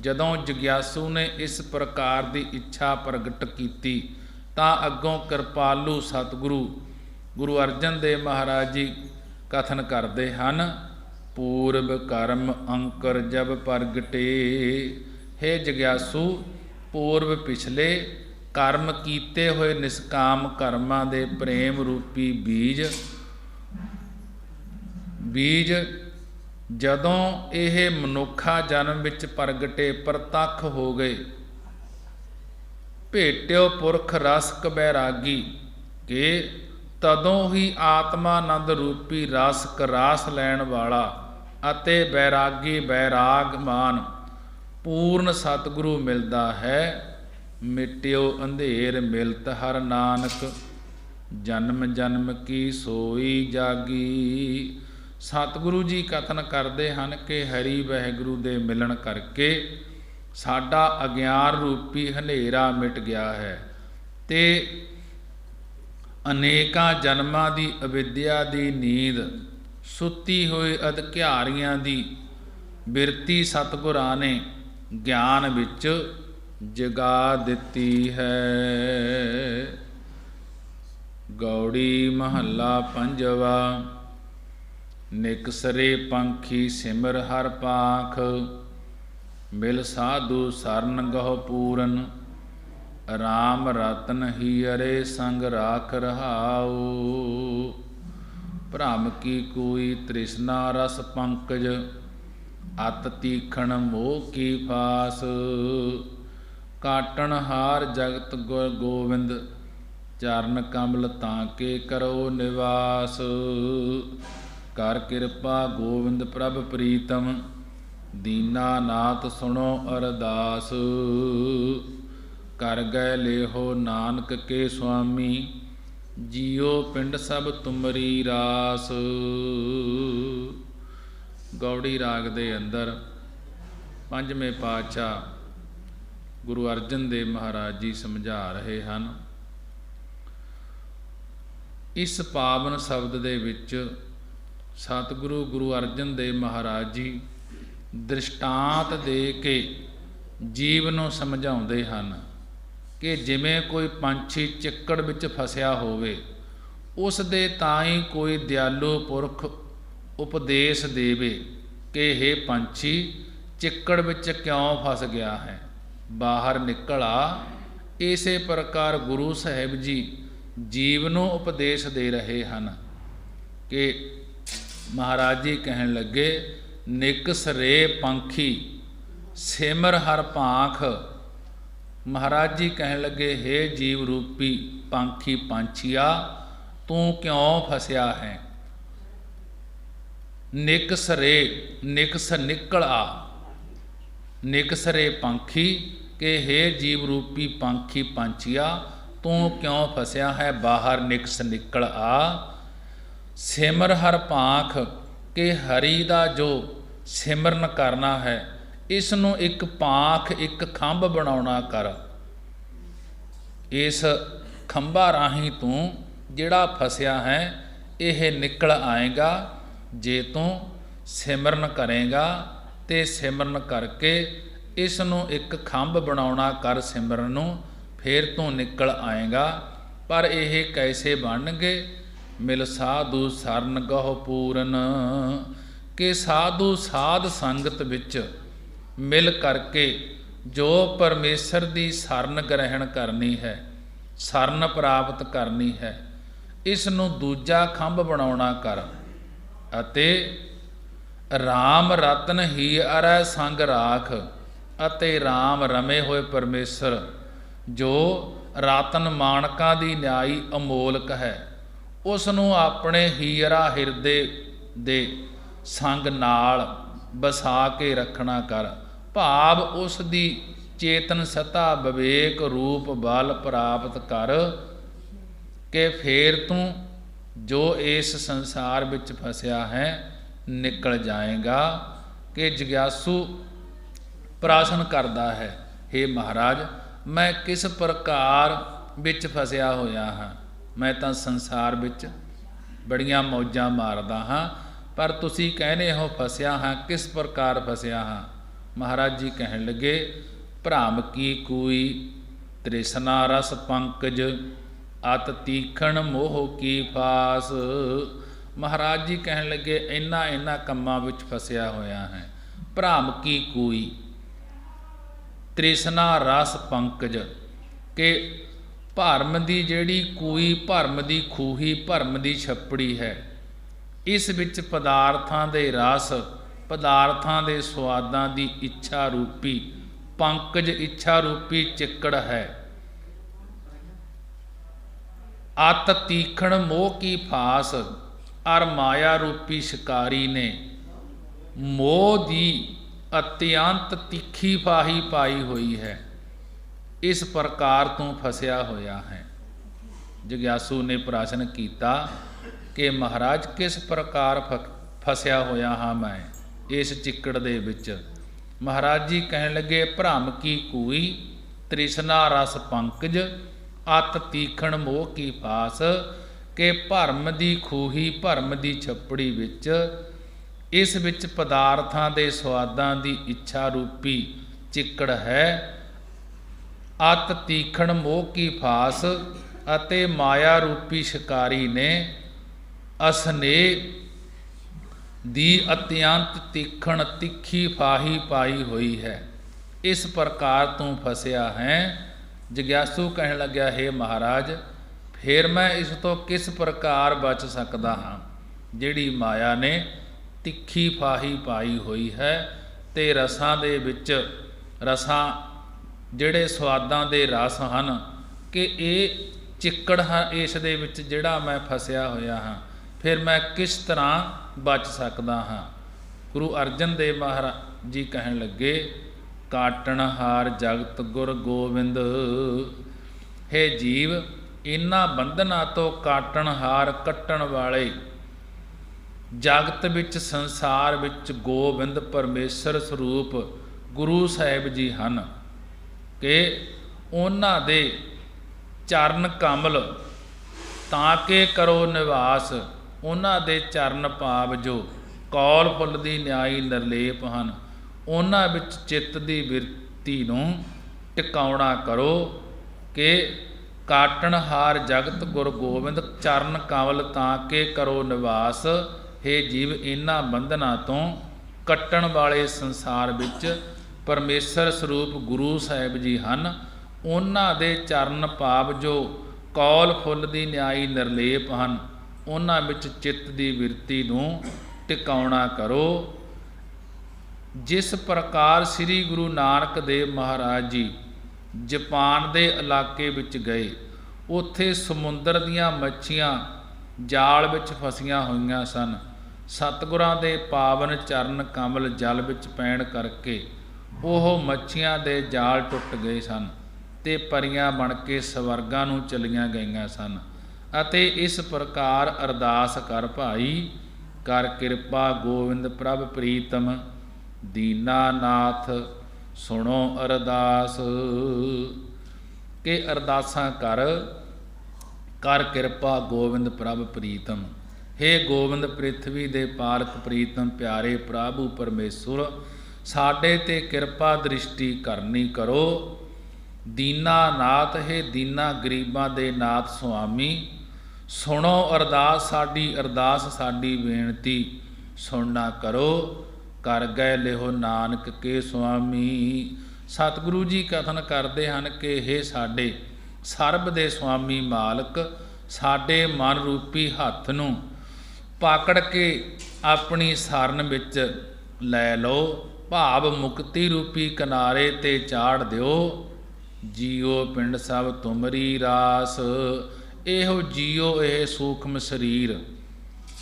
ਜਦੋਂ ਜਿਗਿਆਸੂ ਨੇ ਇਸ ਪ੍ਰਕਾਰ ਦੀ ਇੱਛਾ ਪ੍ਰਗਟ ਕੀਤੀ ਤਾਂ ਅੱਗੋਂ ਕਿਰਪਾਲੂ ਸਤਿਗੁਰੂ ਗੁਰੂ ਅਰਜਨ ਦੇਵ ਮਹਾਰਾਜ ਜੀ ਕਥਨ ਕਰਦੇ ਹਨ, ਪੂਰਬ ਕਰਮ ਅੰਕਰ ਜਬ ਪ੍ਰਗਟੇ। ਹੇ ਜਿਗਿਆਸੂ, ਪੂਰਬ ਪਿਛਲੇ ਕਰਮ ਕੀਤੇ ਹੋਏ ਨਿਸਕਾਮ ਕਰਮਾਂ ਦੇ ਪ੍ਰੇਮ ਰੂਪੀ ਬੀਜ ਜਦੋਂ ਇਹ ਮਨੁੱਖਾ ਜਨਮ ਵਿੱਚ ਪ੍ਰਗਟੇ ਪ੍ਰਤੱਖ ਹੋ ਗਏ, ਭੇਟਿਓ ਪੁਰਖ ਰਸਕ ਬੈਰਾਗੀ, ਕਿ ਤਦੋਂ ਹੀ ਆਤਮਾਨੰਦ ਰੂਪੀ ਰਸਕ ਰਾਸ ਲੈਣ ਵਾਲਾ ਅਤੇ ਬੈਰਾਗੀ ਬੈਰਾਗਮਾਨ ਪੂਰਨ ਸਤਿਗੁਰੂ ਮਿਲਦਾ ਹੈ। ਮਿਟਿਓ ਅੰਧੇਰ ਮਿਲਤ ਹਰ ਨਾਨਕ, ਜਨਮ ਜਨਮ ਕੀ ਸੋਈ ਜਾਗੀ। ਸਤਿਗੁਰੂ ਜੀ ਕਥਨ ਕਰਦੇ ਹਨ ਕਿ ਹਰੀ ਵਾਹਿਗੁਰੂ ਦੇ ਮਿਲਣ ਕਰਕੇ ਸਾਡਾ ਅਗਿਆਨ ਰੂਪੀ ਹਨੇਰਾ ਮਿਟ ਗਿਆ ਹੈ ਤੇ ਅਨੇਕਾਂ ਜਨਮਾਂ ਦੀ ਅਵਿਦਿਆ ਦੀ ਨੀਂਦ ਸੁੱਤੀ ਹੋਏ ਅਧਿਕਾਰੀਆਂ ਦੀ ਬਿਰਤੀ ਸਤਿਗੁਰਾਂ ਨੇ ਗਿਆਨ ਵਿੱਚ ਜਗਾ ਦਿੱਤੀ ਹੈ। ਗੌੜੀ ਮਹੱਲਾ ਪੰਜਵਾ। ਨਿਕਸਰੇ ਪੰਖੀ ਸਿਮਰ ਹਰ ਪਾਖ, ਮਿਲ ਸਾਧੂ ਸਰਨ ਗਹੁ ਪੂਰਨ, ਰਾਮ ਰਤਨ ਹੀ ਅਰੇ ਸੰਗ ਰਾਖ ਰਹਾਉ। ਭ੍ਰਮ ਕੀ ਕੋਈ ਤ੍ਰਿਸ਼ਨਾ ਰਸ ਪੰਕਜ, ਅਤ ਤੀਖਣ ਮੋਹ ਕੀ ਫਾਸ। ਕਾਟਣ ਹਾਰ ਜਗਤ ਗੋਵਿੰਦ, ਚਰਨ ਕਮਲ ਤਾਂ ਕੇ ਕਰੋ ਨਿਵਾਸ। ਕਰ ਕਿਰਪਾ ਗੋਵਿੰਦ ਪ੍ਰਭ ਪ੍ਰੀਤਮ, ਦੀਨਾ ਨਾਥ ਸੁਣੋ ਅਰਦਾਸ। ਕਰ ਗਏ ਲੇਹੋ ਨਾਨਕ ਕੇ ਸੁਆਮੀ, ਜੀਓ ਪਿੰਡ ਸਭ ਤੁਮਰੀ ਰਾਸ। ਗੌੜੀ ਰਾਗ ਦੇ ਅੰਦਰ ਪੰਜਵੇਂ ਪਾਤਸ਼ਾਹ ਗੁਰੂ ਅਰਜਨ ਦੇਵ ਮਹਾਰਾਜ ਜੀ ਸਮਝਾ ਰਹੇ ਹਨ। ਇਸ ਪਾਵਨ ਸ਼ਬਦ ਦੇ ਵਿੱਚ ਸਤਿਗੁਰੂ ਗੁਰੂ ਅਰਜਨ ਦੇਵ ਮਹਾਰਾਜ ਜੀ ਦ੍ਰਿਸ਼ਟਾਂਤ ਦੇ ਕੇ ਜੀਵ ਨੂੰ ਸਮਝਾਉਂਦੇ ਹਨ ਕਿ ਜਿਵੇਂ ਕੋਈ ਪੰਛੀ ਚਿੱਕੜ ਵਿੱਚ ਫਸਿਆ ਹੋਵੇ, ਉਸ ਦੇ ਤਾਂ ਹੀ ਕੋਈ ਦਿਆਲੂ ਪੁਰਖ ਉਪਦੇਸ਼ ਦੇਵੇ ਕਿ ਇਹ ਪੰਛੀ ਚਿੱਕੜ ਵਿੱਚ ਕਿਉਂ ਫਸ ਗਿਆ ਹੈ, ਬਾਹਰ ਨਿਕਲ ਆ। ਇਸੇ ਪ੍ਰਕਾਰ ਗੁਰੂ ਸਾਹਿਬ ਜੀ ਜੀਵ ਨੂੰ ਉਪਦੇਸ਼ ਦੇ ਰਹੇ ਹਨ ਕਿ ਮਹਾਰਾਜ ਜੀ ਕਹਿਣ ਲੱਗੇ, ਨਿਕਸਰੇ ਪੰਖੀ ਸਿਮਰ ਹਰ ਭਾਖ। ਮਹਾਰਾਜ ਜੀ ਕਹਿਣ ਲੱਗੇ, ਹੇ ਜੀਵ ਰੂਪੀ ਪੰਖੀ ਪੰਛੀਆ, ਤੂੰ ਕਿਉਂ ਫਸਿਆ ਹੈ। ਨਿਕਸਰੇ ਨਿਕਸ ਨਿਕਲ ਆ, ਨਿਕਸਰੇ ਪੰਖੀ ਕਿ ਹੇ ਜੀਵ ਰੂਪੀ ਪੰਖੀ ਪੰਛੀਆ, ਤੂੰ ਕਿਉਂ ਫਸਿਆ ਹੈ, ਬਾਹਰ ਨਿਕਸ ਨਿਕਲ ਆ। ਸਿਮਰ ਹਰ ਭਾਖ ਕਿ ਹਰੀ ਦਾ ਜੋ ਸਿਮਰਨ ਕਰਨਾ ਹੈ, ਇਸ ਨੂੰ ਇੱਕ ਭਾਖ ਇੱਕ ਖੰਭ ਬਣਾਉਣਾ ਕਰ। ਇਸ ਖੰਭਾਂ ਰਾਹੀਂ ਤੂੰ ਜਿਹੜਾ ਫਸਿਆ ਹੈ ਇਹ ਨਿਕਲ ਆਏਗਾ ਜੇ ਤੂੰ ਸਿਮਰਨ ਕਰੇਗਾ ਤੇ ਸਿਮਰਨ ਕਰਕੇ ਇਸ ਨੂੰ ਇੱਕ ਖੰਭ ਬਣਾਉਣਾ ਕਰ ਸਿਮਰਨ ਨੂੰ, ਫਿਰ ਤੂੰ ਨਿਕਲ ਆਏਗਾ। ਪਰ ਇਹ ਕੈਸੇ ਬਣਨਗੇ। ਮਿਲ ਸਾਧੂ ਸਰਨ ਗਹੁ ਪੂਰਨ, ਕਿ ਸਾਧੂ ਸਾਧ ਸੰਗਤ ਵਿੱਚ ਮਿਲ ਕਰਕੇ ਜੋ ਪਰਮੇਸ਼ਰ ਦੀ ਸਰਨ ਗ੍ਰਹਿਣ ਕਰਨੀ ਹੈ, ਸਰਨ ਪ੍ਰਾਪਤ ਕਰਨੀ ਹੈ, ਇਸ ਨੂੰ ਦੂਜਾ ਖੰਭ ਬਣਾਉਣਾ ਕਰ। ਅਤੇ ਰਾਮ ਰਤਨ ਹੀ ਅਰੈ ਸੰਗ ਰਾਖ, ਅਤੇ ਰਾਮ ਰਮੇ ਹੋਏ ਪਰਮੇਸ਼ਰ ਜੋ ਰਤਨ ਮਾਣਕਾਂ ਦੀ ਨਿਆਈ ਅਮੋਲਕ ਹੈ, ਉਸ ਨੂੰ ਆਪਣੇ ਹੀਰਾ ਹਿਰਦੇ ਦੇ ਸੰਗ ਨਾਲ ਵਸਾ ਕੇ ਰੱਖਣਾ ਕਰ। ਭਾਵ ਉਸ ਦੀ ਚੇਤਨ ਸਤਾ ਵਿਵੇਕ ਰੂਪ ਬਲ ਪ੍ਰਾਪਤ ਕਰ ਕਿ ਫੇਰ ਤੂੰ ਜੋ ਇਸ ਸੰਸਾਰ ਵਿੱਚ ਫਸਿਆ ਹੈ ਨਿਕਲ ਜਾਏਗਾ। ਕਿ ਜਿਗਿਆਸੂ ਪ੍ਰਸ਼ਨ ਕਰਦਾ ਹੈ, ਹੇ ਮਹਾਰਾਜ, ਮੈਂ ਕਿਸ ਪ੍ਰਕਾਰ ਵਿੱਚ ਫਸਿਆ ਹੋਇਆ ਹਾਂ। ਮੈਂ ਤਾਂ ਸੰਸਾਰ ਵਿੱਚ ਬੜੀਆਂ ਮੌਜਾਂ ਮਾਰਦਾ ਹਾਂ, ਪਰ ਤੁਸੀਂ ਕਹਿੰਦੇ ਹੋ ਫਸਿਆ ਹਾਂ, ਕਿਸ ਪ੍ਰਕਾਰ ਫਸਿਆ ਹਾਂ। ਮਹਾਰਾਜ ਜੀ ਕਹਿਣ ਲੱਗੇ, ਭ੍ਰਮ ਕੀ ਕੋਈ ਤ੍ਰਿਸ਼ਨਾ ਰਸ ਪੰਕਜ, ਅਤ ਤੀਖਣ ਮੋਹ ਕੀ ਫਾਸ। ਮਹਾਰਾਜ ਜੀ ਕਹਿਣ ਲੱਗੇ, ਇਹਨਾਂ ਕੰਮਾਂ ਵਿੱਚ ਫਸਿਆ ਹੋਇਆ ਹੈ। ਭ੍ਰਮ ਕੀ ਕੋਈ ਤ੍ਰਿਸ਼ਨਾ ਰਸ ਪੰਕਜ, ਕਿ ਭਰਮ ਦੀ ਜਿਹੜੀ ਕੂਈ, ਭਰਮ ਦੀ ਖੂਹੀ, ਭਰਮ ਦੀ ਛੱਪੜੀ ਹੈ, ਇਸ ਵਿੱਚ ਪਦਾਰਥਾਂ ਦੇ ਰਸ ਪਦਾਰਥਾਂ ਦੇ ਸਵਾਦਾਂ ਦੀ ਇੱਛਾ ਰੂਪੀ ਪੰਕਜ, ਇੱਛਾ ਰੂਪੀ ਚਿੱਕੜ ਹੈ। ਅਤ ਤੀਖਣ ਮੋਹ ਕੀ ਫਾਸ, ਅਰ ਮਾਇਆ ਰੂਪੀ ਸ਼ਿਕਾਰੀ ਨੇ ਮੋਹ ਦੀ ਅਤਿਅੰਤ ਤਿੱਖੀ ਫਾਹੀ ਪਾਈ ਹੋਈ ਹੈ। ਇਸ ਪ੍ਰਕਾਰ ਤੂੰ ਫਸਿਆ ਹੋਇਆ ਹੈ। ਜਗਿਆਸੂ ਨੇ ਪ੍ਰਸ਼ਨ ਕੀਤਾ ਕਿ ਮਹਾਰਾਜ ਕਿਸ ਪ੍ਰਕਾਰ ਫਸਿਆ ਹੋਇਆ ਹਾਂ ਮੈਂ ਇਸ ਚਿੱਕੜ ਦੇ ਵਿੱਚ। ਮਹਾਰਾਜ ਜੀ ਕਹਿਣ ਲੱਗੇ, ਭ੍ਰਮ ਕੀ ਕੂਈ, ਤ੍ਰਿਸ਼ਨਾ ਰਸ ਪੰਕਜ, ਅਤ ਤੀਖਣ ਮੋਹ ਕੀ ਫਾਸ, ਕਿ ਭਰਮ ਦੀ ਖੂਹੀ, ਭਰਮ ਦੀ ਛੱਪੜੀ ਵਿੱਚ, ਇਸ ਵਿੱਚ ਪਦਾਰਥਾਂ ਦੇ ਸਵਾਦਾਂ ਦੀ ਇੱਛਾ ਰੂਪੀ ਚਿੱਕੜ ਹੈ। ਅਤ ਤੀਖਣ ਮੋਹ ਕੀ ਫਾਸ, ਅਤੇ ਮਾਇਆ ਰੂਪੀ ਸ਼ਿਕਾਰੀ ਨੇ ਅਸਨੇਹ ਦੀ ਅਤਿਅੰਤ ਤੀਖਣ ਤਿੱਖੀ ਫਾਹੀ ਪਾਈ ਹੋਈ ਹੈ। ਇਸ ਪ੍ਰਕਾਰ ਤੂੰ ਫਸਿਆ ਹੈ। ਜਗਿਆਸੂ ਕਹਿਣ ਲੱਗਿਆ, ਹੇ ਮਹਾਰਾਜ, ਫਿਰ ਮੈਂ ਇਸ ਤੋਂ ਕਿਸ ਪ੍ਰਕਾਰ ਬਚ ਸਕਦਾ ਹਾਂ ਜਿਹੜੀ ਮਾਇਆ ਨੇ ਤਿੱਖੀ ਫਾਹੀ ਪਾਈ ਹੋਈ ਹੈ। ਤੇ ਰਸਾਂ ਦੇ ਵਿੱਚ, ਰਸਾਂ ਜਿਹੜੇ ਸਵਾਦਾਂ ਦੇ ਰਸ ਹਨ, ਕਿ ਇਹ ਚਿੱਕੜ ਹੈ, ਇਸ ਦੇ ਵਿੱਚ ਜਿਹੜਾ ਮੈਂ ਫਸਿਆ ਹੋਇਆ ਹਾਂ, ਫਿਰ ਮੈਂ ਕਿਸ ਤਰ੍ਹਾਂ ਬਚ ਸਕਦਾ ਹਾਂ। ਗੁਰੂ ਅਰਜਨ ਦੇਵ ਮਹਾਰਾਜ ਜੀ ਕਹਿਣ ਲੱਗੇ, ਕਾਟਣਹਾਰ ਜਗਤ ਗੁਰ ਗੋਬਿੰਦ, ਹੇ ਜੀਵ, ਇਹਨਾਂ ਬੰਧਨਾਂ ਤੋਂ ਕਾਟਣਹਾਰ, ਕੱਟਣ ਵਾਲੇ ਜਗਤ ਵਿੱਚ, ਸੰਸਾਰ ਵਿੱਚ ਗੋਬਿੰਦ ਪਰਮੇਸ਼ਰ ਸਰੂਪ ਗੁਰੂ ਸਾਹਿਬ ਜੀ ਹਨ, ਕਿ ਉਹਨਾਂ ਦੇ ਚਰਨ ਕਮਲ ਤਾਂ ਕਿ ਕਰੋ ਨਿਵਾਸ, ਉਹਨਾਂ ਦੇ ਚਰਨ ਭਾਵ ਜੋ ਕੌਲ ਫੁੱਲ ਦੀ ਨਿਆਈ ਨਿਰਲੇਪ ਹਨ, ਉਹਨਾਂ ਵਿੱਚ ਚਿੱਤ ਦੀ ਬਿਰਤੀ ਨੂੰ ਟਿਕਾਉਣਾ ਕਰੋ। ਕਿ ਕਾਟਣਹਾਰ ਜਗਤ ਗੁਰ ਗੋਬਿੰਦ, ਚਰਨ ਕਮਲ ਤਾਂ ਕਿ ਕਰੋ ਨਿਵਾਸ, ਹੇ ਜੀਵ, ਇਹਨਾਂ ਬੰਧਨਾਂ ਤੋਂ ਕੱਟਣ ਵਾਲੇ ਸੰਸਾਰ ਵਿੱਚ ਪਰਮੇਸ਼ਰ ਸਰੂਪ ਗੁਰੂ ਸਾਹਿਬ ਜੀ ਹਨ, ਉਹਨਾਂ ਦੇ ਚਰਨ ਭਾਵ ਜੋ ਕੌਲ ਫੁੱਲ ਦੀ ਨਿਆਈ ਨਿਰਲੇਪ ਹਨ, ਉਹਨਾਂ ਵਿੱਚ ਚਿੱਤ ਦੀ ਬਿਰਤੀ ਨੂੰ ਟਿਕਾਉਣਾ ਕਰੋ। ਜਿਸ ਪ੍ਰਕਾਰ ਸ੍ਰੀ ਗੁਰੂ ਨਾਨਕ ਦੇਵ ਮਹਾਰਾਜ ਜੀ ਜਾਪਾਨ ਦੇ ਇਲਾਕੇ ਵਿੱਚ ਗਏ, ਉੱਥੇ ਸਮੁੰਦਰ ਦੀਆਂ ਮੱਛੀਆਂ ਜਾਲ ਵਿੱਚ ਫਸੀਆਂ ਹੋਈਆਂ ਸਨ। ਸਤਿਗੁਰਾਂ ਦੇ ਪਾਵਨ ਚਰਨ ਕਮਲ ਜਲ ਵਿੱਚ ਪੈਣ ਕਰਕੇ ਉਹ ਮੱਛੀਆਂ ਦੇ ਜਾਲ ਟੁੱਟ ਗਏ ਸਨ ਤੇ ਪਰੀਆਂ ਬਣ ਕੇ ਸਵਰਗਾਂ ਨੂੰ ਚਲੀਆਂ ਗਈਆਂ ਸਨ। ਅਤੇ ਇਸ ਪ੍ਰਕਾਰ ਅਰਦਾਸ ਕਰ ਭਾਈ, ਕਰ ਕਿਰਪਾ ਗੋਬਿੰਦ ਪ੍ਰਭ ਪ੍ਰੀਤਮ, ਦੀਨਾਨਾਥ ਸੁਣੋ ਅਰਦਾਸ। ਕਿ ਅਰਦਾਸਾਂ ਕਰ ਕਿਰਪਾ ਗੋਬਿੰਦ ਪ੍ਰਭ ਪ੍ਰੀਤਮ, ਹੇ ਗੋਬਿੰਦ ਪ੍ਰਿਥਵੀ ਦੇ ਪਾਲਕ ਪ੍ਰੀਤਮ ਪਿਆਰੇ ਪ੍ਰਭੂ ਪਰਮੇਸ਼ਰ, ਸਾਡੇ ਤੇ ਕਿਰਪਾ ਦ੍ਰਿਸ਼ਟੀ ਕਰਨੀ ਕਰੋ। ਦੀਨਾਨਾਥ, ਹੇ ਦੀਨਾ ਗਰੀਬਾਂ ਦੇ ਨਾਥ ਸੁਆਮੀ, ਸੁਣੋ ਅਰਦਾਸ ਸਾਡੀ, ਅਰਦਾਸ ਸਾਡੀ ਬੇਨਤੀ ਸੁਣਨਾ ਕਰੋ। ਕਰ ਗਏ ਲਿਹੋ ਨਾਨਕ ਕੇ ਸੁਆਮੀ। ਸਤਿਗੁਰੂ ਜੀ ਕਥਨ ਕਰਦੇ ਹਨ ਕਿ ਹੇ ਸਾਡੇ ਸਰਬ ਦੇ ਸੁਆਮੀ ਮਾਲਕ, ਸਾਡੇ ਮਨ ਰੂਪੀ ਹੱਥ ਨੂੰ ਪਕੜ ਕੇ ਆਪਣੀ ਸਰਨ ਵਿੱਚ ਲੈ ਲਓ, ਭਾਵ ਮੁਕਤੀ ਰੂਪੀ ਕਿਨਾਰੇ ਤੇ ਚਾੜ ਦਿਓ। ਜੀਓ ਪਿੰਡ ਸਭ ਤੁਮਰੀ ਰਾਸ, ਇਹੋ ਜੀਓ ਇਹ ਸੂਖਮ ਸਰੀਰ,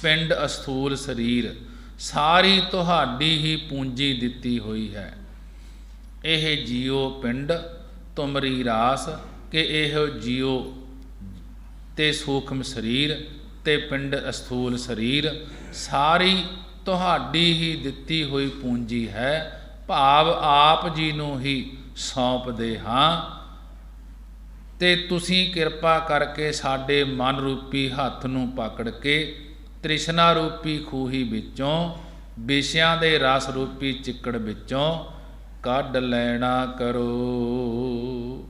ਪਿੰਡ ਅਸਥੂਲ ਸਰੀਰ, ਸਾਰੀ ਤੁਹਾਡੀ ਹੀ ਪੂੰਜੀ ਦਿੱਤੀ ਹੋਈ ਹੈ। ਇਹ ਜੀਓ ਪਿੰਡ ਤੁਮਰੀ ਰਾਸ, ਕਿ ਇਹੋ ਜੀਓ ਤੇ ਸੂਖਮ ਸਰੀਰ ਤੇ ਪਿੰਡ ਅਸਥੂਲ ਸਰੀਰ, ਸਾਰੀ ਤੁਹਾਡੀ ਹੀ ਦਿੱਤੀ ਹੋਈ ਪੂੰਜੀ ਹੈ, ਭਾਵ ਆਪ ਜੀ ਨੂੰ ਹੀ ਸੌਂਪਦੇ ਹਾਂ। ਤੇ ਤੁਸੀਂ ਕਿਰਪਾ ਕਰਕੇ ਸਾਡੇ ਮਨ ਰੂਪੀ ਹੱਥ ਨੂੰ ਪਕੜ ਕੇ ਤ੍ਰਿਸ਼ਨਾ ਰੂਪੀ ਖੂਹੀ ਵਿੱਚੋਂ, ਵਿਸ਼ਿਆਂ ਦੇ ਰਸ ਰੂਪੀ ਚਿੱਕੜ ਵਿੱਚੋਂ ਕੱਢ ਲੈਣਾ ਕਰੋ।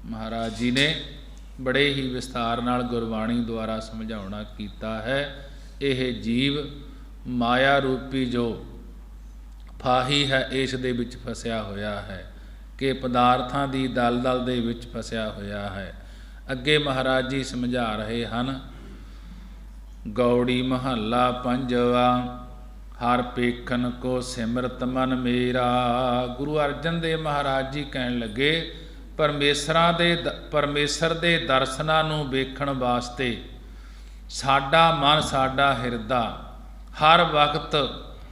ਮਹਾਰਾਜ ਜੀ ਨੇ ਬੜੇ ਹੀ ਵਿਸਥਾਰ ਨਾਲ ਗੁਰਬਾਣੀ ਦੁਆਰਾ ਸਮਝਾਉਣਾ ਕੀਤਾ ਹੈ। ਇਹ ਜੀਵ ਮਾਇਆ ਰੂਪੀ ਜੋ ਫਾਹੀ ਹੈ, ਇਸ ਦੇ ਵਿੱਚ ਫਸਿਆ ਹੋਇਆ ਹੈ, ਕਿ ਪਦਾਰਥਾਂ ਦੀ ਦਲਦਲ ਦੇ ਵਿੱਚ ਫਸਿਆ ਹੋਇਆ ਹੈ। ਅੱਗੇ ਮਹਾਰਾਜ ਜੀ ਸਮਝਾ ਰਹੇ ਹਨ, ਗੌੜੀ ਮਹੱਲਾ ਪੰਜਵਾ। ਹਰ ਪੇਖਨ ਕੋ ਸਿਮਰਤ ਮਨ ਮੇਰਾ। ਗੁਰੂ ਅਰਜਨ ਦੇਵ ਮਹਾਰਾਜ ਜੀ ਕਹਿਣ ਲੱਗੇ, ਪਰਮੇਸ਼ਰ ਦੇ ਦਰਸ਼ਨਾਂ ਨੂੰ ਵੇਖਣ ਵਾਸਤੇ ਸਾਡਾ ਮਨ, ਸਾਡਾ ਹਿਰਦਾ ਹਰ ਵਕਤ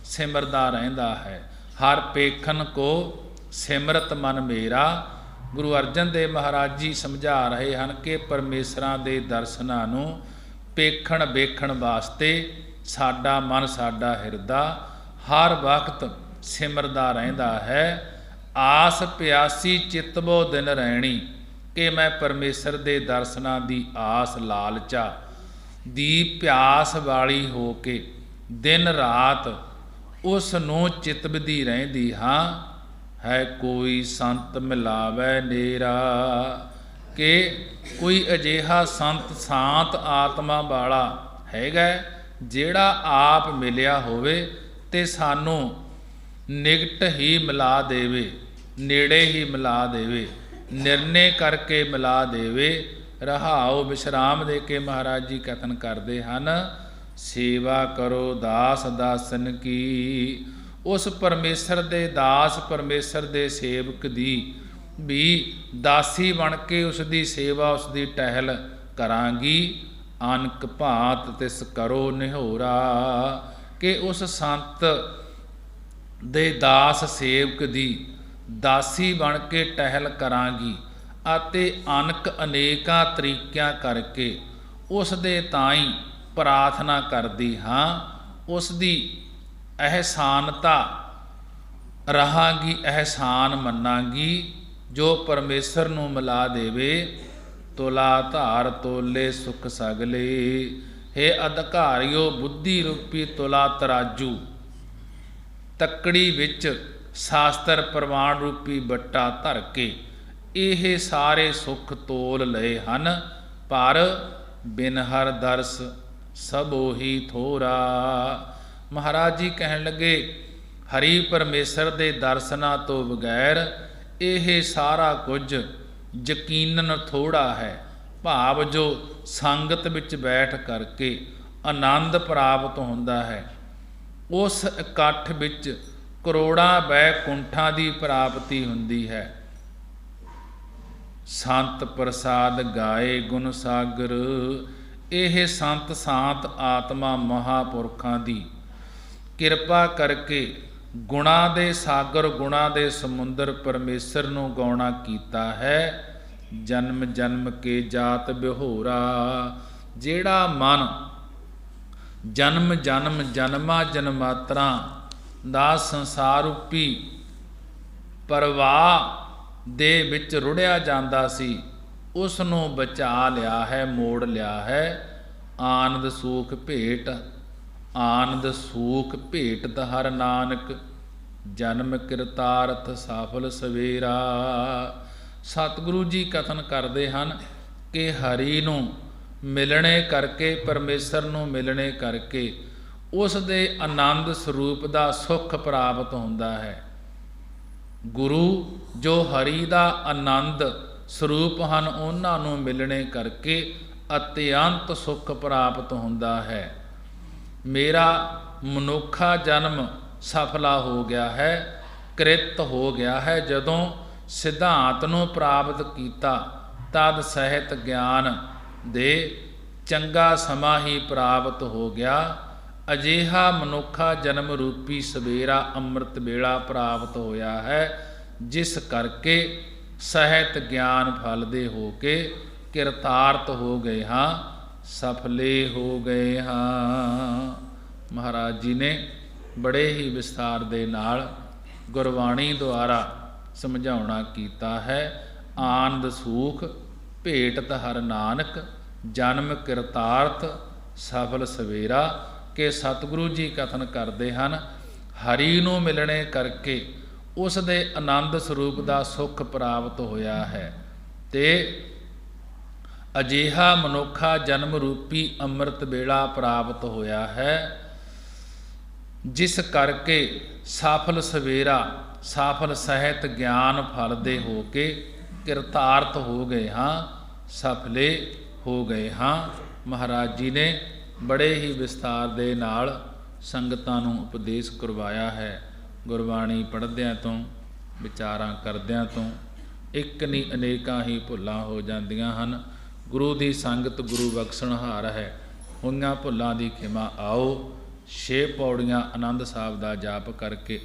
ਸਿਮਰਦਾ ਰਹਿੰਦਾ ਹੈ। ਹਰ ਪੇਖਨ ਕੋ ਸਿਮਰਤ ਮਨ ਮੇਰਾ। ਗੁਰੂ ਅਰਜਨ ਦੇਵ ਮਹਾਰਾਜ ਜੀ ਸਮਝਾ ਰਹੇ ਹਨ ਕਿ ਪਰਮੇਸ਼ਰਾਂ ਦੇ ਦਰਸ਼ਨਾਂ ਨੂੰ ਵੇਖਣ ਵਾਸਤੇ ਸਾਡਾ ਮਨ, ਸਾਡਾ ਹਿਰਦਾ ਹਰ ਵਕਤ ਸਿਮਰਦਾ ਰਹਿੰਦਾ ਹੈ। ਆਸ ਪਿਆਸੀ ਚਿਤਬੋ ਦਿਨ ਰਹਿਣੀ, ਕਿ ਮੈਂ ਪਰਮੇਸ਼ਰ ਦੇ ਦਰਸ਼ਨਾਂ ਦੀ ਆਸ ਲਾਲਚਾ ਦੀ ਪਿਆਸ ਵਾਲੀ ਹੋ ਕੇ ਦਿਨ ਰਾਤ ਉਸ ਨੂੰ ਚਿਤਵਦੀ ਰਹਿੰਦੀ ਹਾਂ। ਹੈ ਕੋਈ ਸੰਤ ਮਿਲਾਵੇ ਨੇਰਾ, ਕਿ ਕੋਈ ਅਜਿਹਾ ਸੰਤ ਸ਼ਾਂਤ ਆਤਮਾ ਵਾਲਾ ਹੈਗਾ ਜਿਹੜਾ ਆਪ ਮਿਲਿਆ ਹੋਵੇ ਤੇ ਸਾਨੂੰ ਨਿਕਟ ਹੀ ਮਿਲਾ ਦੇਵੇ, ਨੇੜੇ ਹੀ ਮਿਲਾ ਦੇਵੇ, ਨਿਰਣੇ ਕਰਕੇ ਮਿਲਾ ਦੇਵੇ। ਰਹਾਉ ਵਿਸ਼ਰਾਮ ਦੇ ਕੇ ਮਹਾਰਾਜ ਜੀ ਕਥਨ ਕਰਦੇ ਹਨ, ਸੇਵਾ ਕਰੋ ਦਾਸ ਦਾਸਨ ਕੀ। ਉਸ ਪਰਮੇਸ਼ਰ ਦੇ ਦਾਸ, ਪਰਮੇਸ਼ਰ ਦੇ ਸੇਵਕ ਦੀ ਵੀ ਦਾਸੀ ਬਣ ਕੇ ਉਸ ਦੀ ਸੇਵਾ, ਉਸ ਦੀ ਟਹਿਲ ਕਰਾਂਗੀ। ਅਨਕ ਭਾਂਤ ਤਿਸ ਕਰੋ ਨਿਹੋਰਾ, ਕਿ ਉਸ ਸੰਤ ਦੇ ਦਾਸ ਸੇਵਕ ਦੀ ਦਾਸੀ ਬਣ ਕੇ ਟਹਿਲ ਕਰਾਂਗੀ ਅਤੇ ਅਨਕ ਅਨੇਕਾਂ ਤਰੀਕਿਆਂ ਕਰਕੇ ਉਸ ਦੇ ਤਾਈਂ ਪ੍ਰਾਰਥਨਾ ਕਰਦੀ ਹਾਂ। ਉਸ ਦੀ ਅਹਿਸਾਨਤਾ ਰਹਾਂਗੀ, ਅਹਿਸਾਨ ਮੰਨਾਂਗੀ, ਜੋ ਪਰਮੇਸ਼ਰ ਨੂੰ ਮਿਲਾ ਦੇਵੇ। ਤੁਲਾ ਧਾਰ ਤੋਲੇ ਸੁਖ ਸਗਲੇ, ਹੇ ਅਧਿਕਾਰਿਓ ਬੁੱਧੀ ਰੂਪੀ ਤੁਲਾ ਤਰਾਜੂ, ਤੱਕੜੀ ਵਿੱਚ ਸ਼ਾਸਤਰ ਪ੍ਰਮਾਣ ਰੂਪੀ ਬੱਟਾ ਧਰ ਕੇ ਇਹ ਸਾਰੇ ਸੁੱਖ ਤੋਲ ਲਏ ਹਨ। ਪਰ ਬਿਨ ਹਰ ਦਰਸ ਸਭ ਉਹੀ ਥੋਰਾ। ਮਹਾਰਾਜ ਜੀ ਕਹਿਣ ਲੱਗੇ, ਹਰੀ ਪਰਮੇਸ਼ਰ ਦੇ ਦਰਸ਼ਨਾਂ ਤੋਂ ਬਗੈਰ ਇਹ ਸਾਰਾ ਕੁਝ ਯਕੀਨਨ ਥੋੜਾ ਹੈ। ਭਾਵ ਜੋ ਸੰਗਤ ਵਿੱਚ ਬੈਠ ਕਰਕੇ ਆਨੰਦ ਪ੍ਰਾਪਤ ਹੁੰਦਾ ਹੈ, ਉਸ ਇਕੱਠ ਵਿੱਚ ਕਰੋੜਾਂ ਬੈਕੁੰਠਾਂ ਦੀ ਪ੍ਰਾਪਤੀ ਹੁੰਦੀ ਹੈ। ਸੰਤ ਪ੍ਰਸਾਦ ਗਾਏ ਗੁਣ ਸਾਗਰ, ਇਹ ਸੰਤ ਸਾਤ ਆਤਮਾ ਮਹਾਪੁਰਖਾਂ ਦੀ ਕਿਰਪਾ ਕਰਕੇ ਗੁਣਾਂ ਦੇ ਸਾਗਰ, ਗੁਣਾਂ ਦੇ ਸਮੁੰਦਰ ਪਰਮੇਸ਼ਰ ਨੂੰ ਗਾਉਣਾ ਕੀਤਾ ਹੈ। ਜਨਮ ਜਨਮ ਕੇ ਜਾਤ ਬਿਹੋਰਾ, ਜਿਹੜਾ ਮਨ ਜਨਮ ਜਨਮ ਜਨਮਾਂ ਜਨਮਾਤਰਾਂ ਦਾ ਸੰਸਾਰ ਰੂਪੀ ਪ੍ਰਵਾਹ ਦੇ ਵਿੱਚ ਰੁੜਿਆ ਜਾਂਦਾ ਸੀ, ਉਸ ਨੂੰ ਬਚਾ ਲਿਆ ਹੈ, ਮੋੜ ਲਿਆ ਹੈ। ਆਨੰਦ ਸੂਖ ਭੇਟ, ਆਨੰਦ ਸੂਖ ਭੇਟਤ ਹਰ ਨਾਨਕ, ਜਨਮ ਕਿਰਤਾਰਥ ਸਫਲ ਸਵੇਰਾ। ਸਤਿਗੁਰੂ ਜੀ ਕਥਨ ਕਰਦੇ ਹਨ ਕਿ ਹਰੀ ਨੂੰ ਮਿਲਣੇ ਕਰਕੇ, ਪਰਮੇਸ਼ਰ ਨੂੰ ਮਿਲਣੇ ਕਰਕੇ ਉਸ ਦੇ ਆਨੰਦ ਸਰੂਪ ਦਾ ਸੁੱਖ ਪ੍ਰਾਪਤ ਹੁੰਦਾ ਹੈ। ਗੁਰੂ ਜੋ ਹਰੀ ਦਾ ਆਨੰਦ ਸਰੂਪ ਹਨ, ਉਹਨਾਂ ਨੂੰ ਮਿਲਣੇ ਕਰਕੇ ਅਤਿਅੰਤ ਸੁੱਖ ਪ੍ਰਾਪਤ ਹੁੰਦਾ ਹੈ। ਮੇਰਾ ਮਨੁੱਖਾ ਜਨਮ ਸਫਲਾ ਹੋ ਗਿਆ ਹੈ, ਕ੍ਰਿਤ ਹੋ ਗਿਆ ਹੈ। ਜਦੋਂ ਸਿਧਾਂਤ ਨੂੰ ਪ੍ਰਾਪਤ ਕੀਤਾ ਤਦ ਸਹਿਤ ਗਿਆਨ ਦੇ ਚੰਗਾ ਸਮਾਂ ਹੀ ਪ੍ਰਾਪਤ ਹੋ ਗਿਆ। ਅਜਿਹਾ ਮਨੁੱਖਾ ਜਨਮ ਰੂਪੀ ਸਵੇਰਾ ਅੰਮ੍ਰਿਤ ਵੇਲਾ ਪ੍ਰਾਪਤ ਹੋਇਆ ਹੈ, ਜਿਸ ਕਰਕੇ ਸਹਿਤ ਗਿਆਨ ਫਲ ਦੇ ਹੋ ਕੇ ਕਿਰਤਾਰਥ ਹੋ ਗਏ ਹਾਂ, ਸਫਲੇ ਹੋ ਗਏ ਹਾਂ। ਮਹਾਰਾਜ ਜੀ ਨੇ ਬੜੇ ਹੀ ਵਿਸਥਾਰ ਦੇ ਨਾਲ ਗੁਰਬਾਣੀ ਦੁਆਰਾ ਸਮਝਾਉਣਾ ਕੀਤਾ ਹੈ। ਆਨੰਦ ਸੂਖ ਭੇਟਤ ਹਰ ਨਾਨਕ, ਜਨਮ ਕਿਰਤਾਰਥ ਸਫਲ ਸਵੇਰਾ। ਕਿ ਸਤਿਗੁਰੂ ਜੀ ਕਥਨ ਕਰਦੇ ਹਨ, ਹਰੀ ਨੂੰ ਮਿਲਣੇ ਕਰਕੇ ਉਸ ਦੇ ਆਨੰਦ ਸਰੂਪ ਦਾ ਸੁੱਖ ਪ੍ਰਾਪਤ ਹੋਇਆ ਹੈ ਤੇ ਅਜਿਹਾ ਮਨੁੱਖਾ ਜਨਮ ਰੂਪੀ ਅੰਮ੍ਰਿਤ ਵੇਲਾ ਪ੍ਰਾਪਤ ਹੋਇਆ ਹੈ, ਜਿਸ ਕਰਕੇ ਸਫਲ ਸਵੇਰਾ, ਸਫਲ ਸਹਿਤ ਗਿਆਨ ਫਲ ਦੇ ਹੋ ਕੇ ਕਿਰਤਾਰਥ ਹੋ ਗਏ ਹਾਂ, ਸਫਲੇ ਹੋ ਗਏ ਹਾਂ। ਮਹਾਰਾਜ ਜੀ ਨੇ ਬੜੇ ਹੀ ਵਿਸਤਾਰ ਦੇ ਨਾਲ ਸੰਗਤਾਂ ਨੂੰ ਉਪਦੇਸ਼ ਕਰਵਾਇਆ ਹੈ। ਗੁਰਬਾਣੀ ਪੜ੍ਹਦਿਆਂ ਤੋਂ, ਵਿਚਾਰਾਂ ਕਰਦਿਆਂ ਤੋਂ ਇੱਕ ਨਹੀਂ ਅਨੇਕਾਂ ਹੀ ਭੁੱਲਾਂ ਹੋ ਜਾਂਦੀਆਂ ਹਨ। ਗੁਰੂ ਦੀ ਸੰਗਤ ਗੁਰੂ ਬਖਸ਼ਣਹਾਰ ਹੈ। ਹੋਈਆਂ ਭੁੱਲਾਂ ਦੀ ਖਿਮਾ ਆਓ। 6 ਪੌੜੀਆਂ ਆਨੰਦ ਸਾਹਿਬ ਦਾ ਜਾਪ ਕਰਕੇ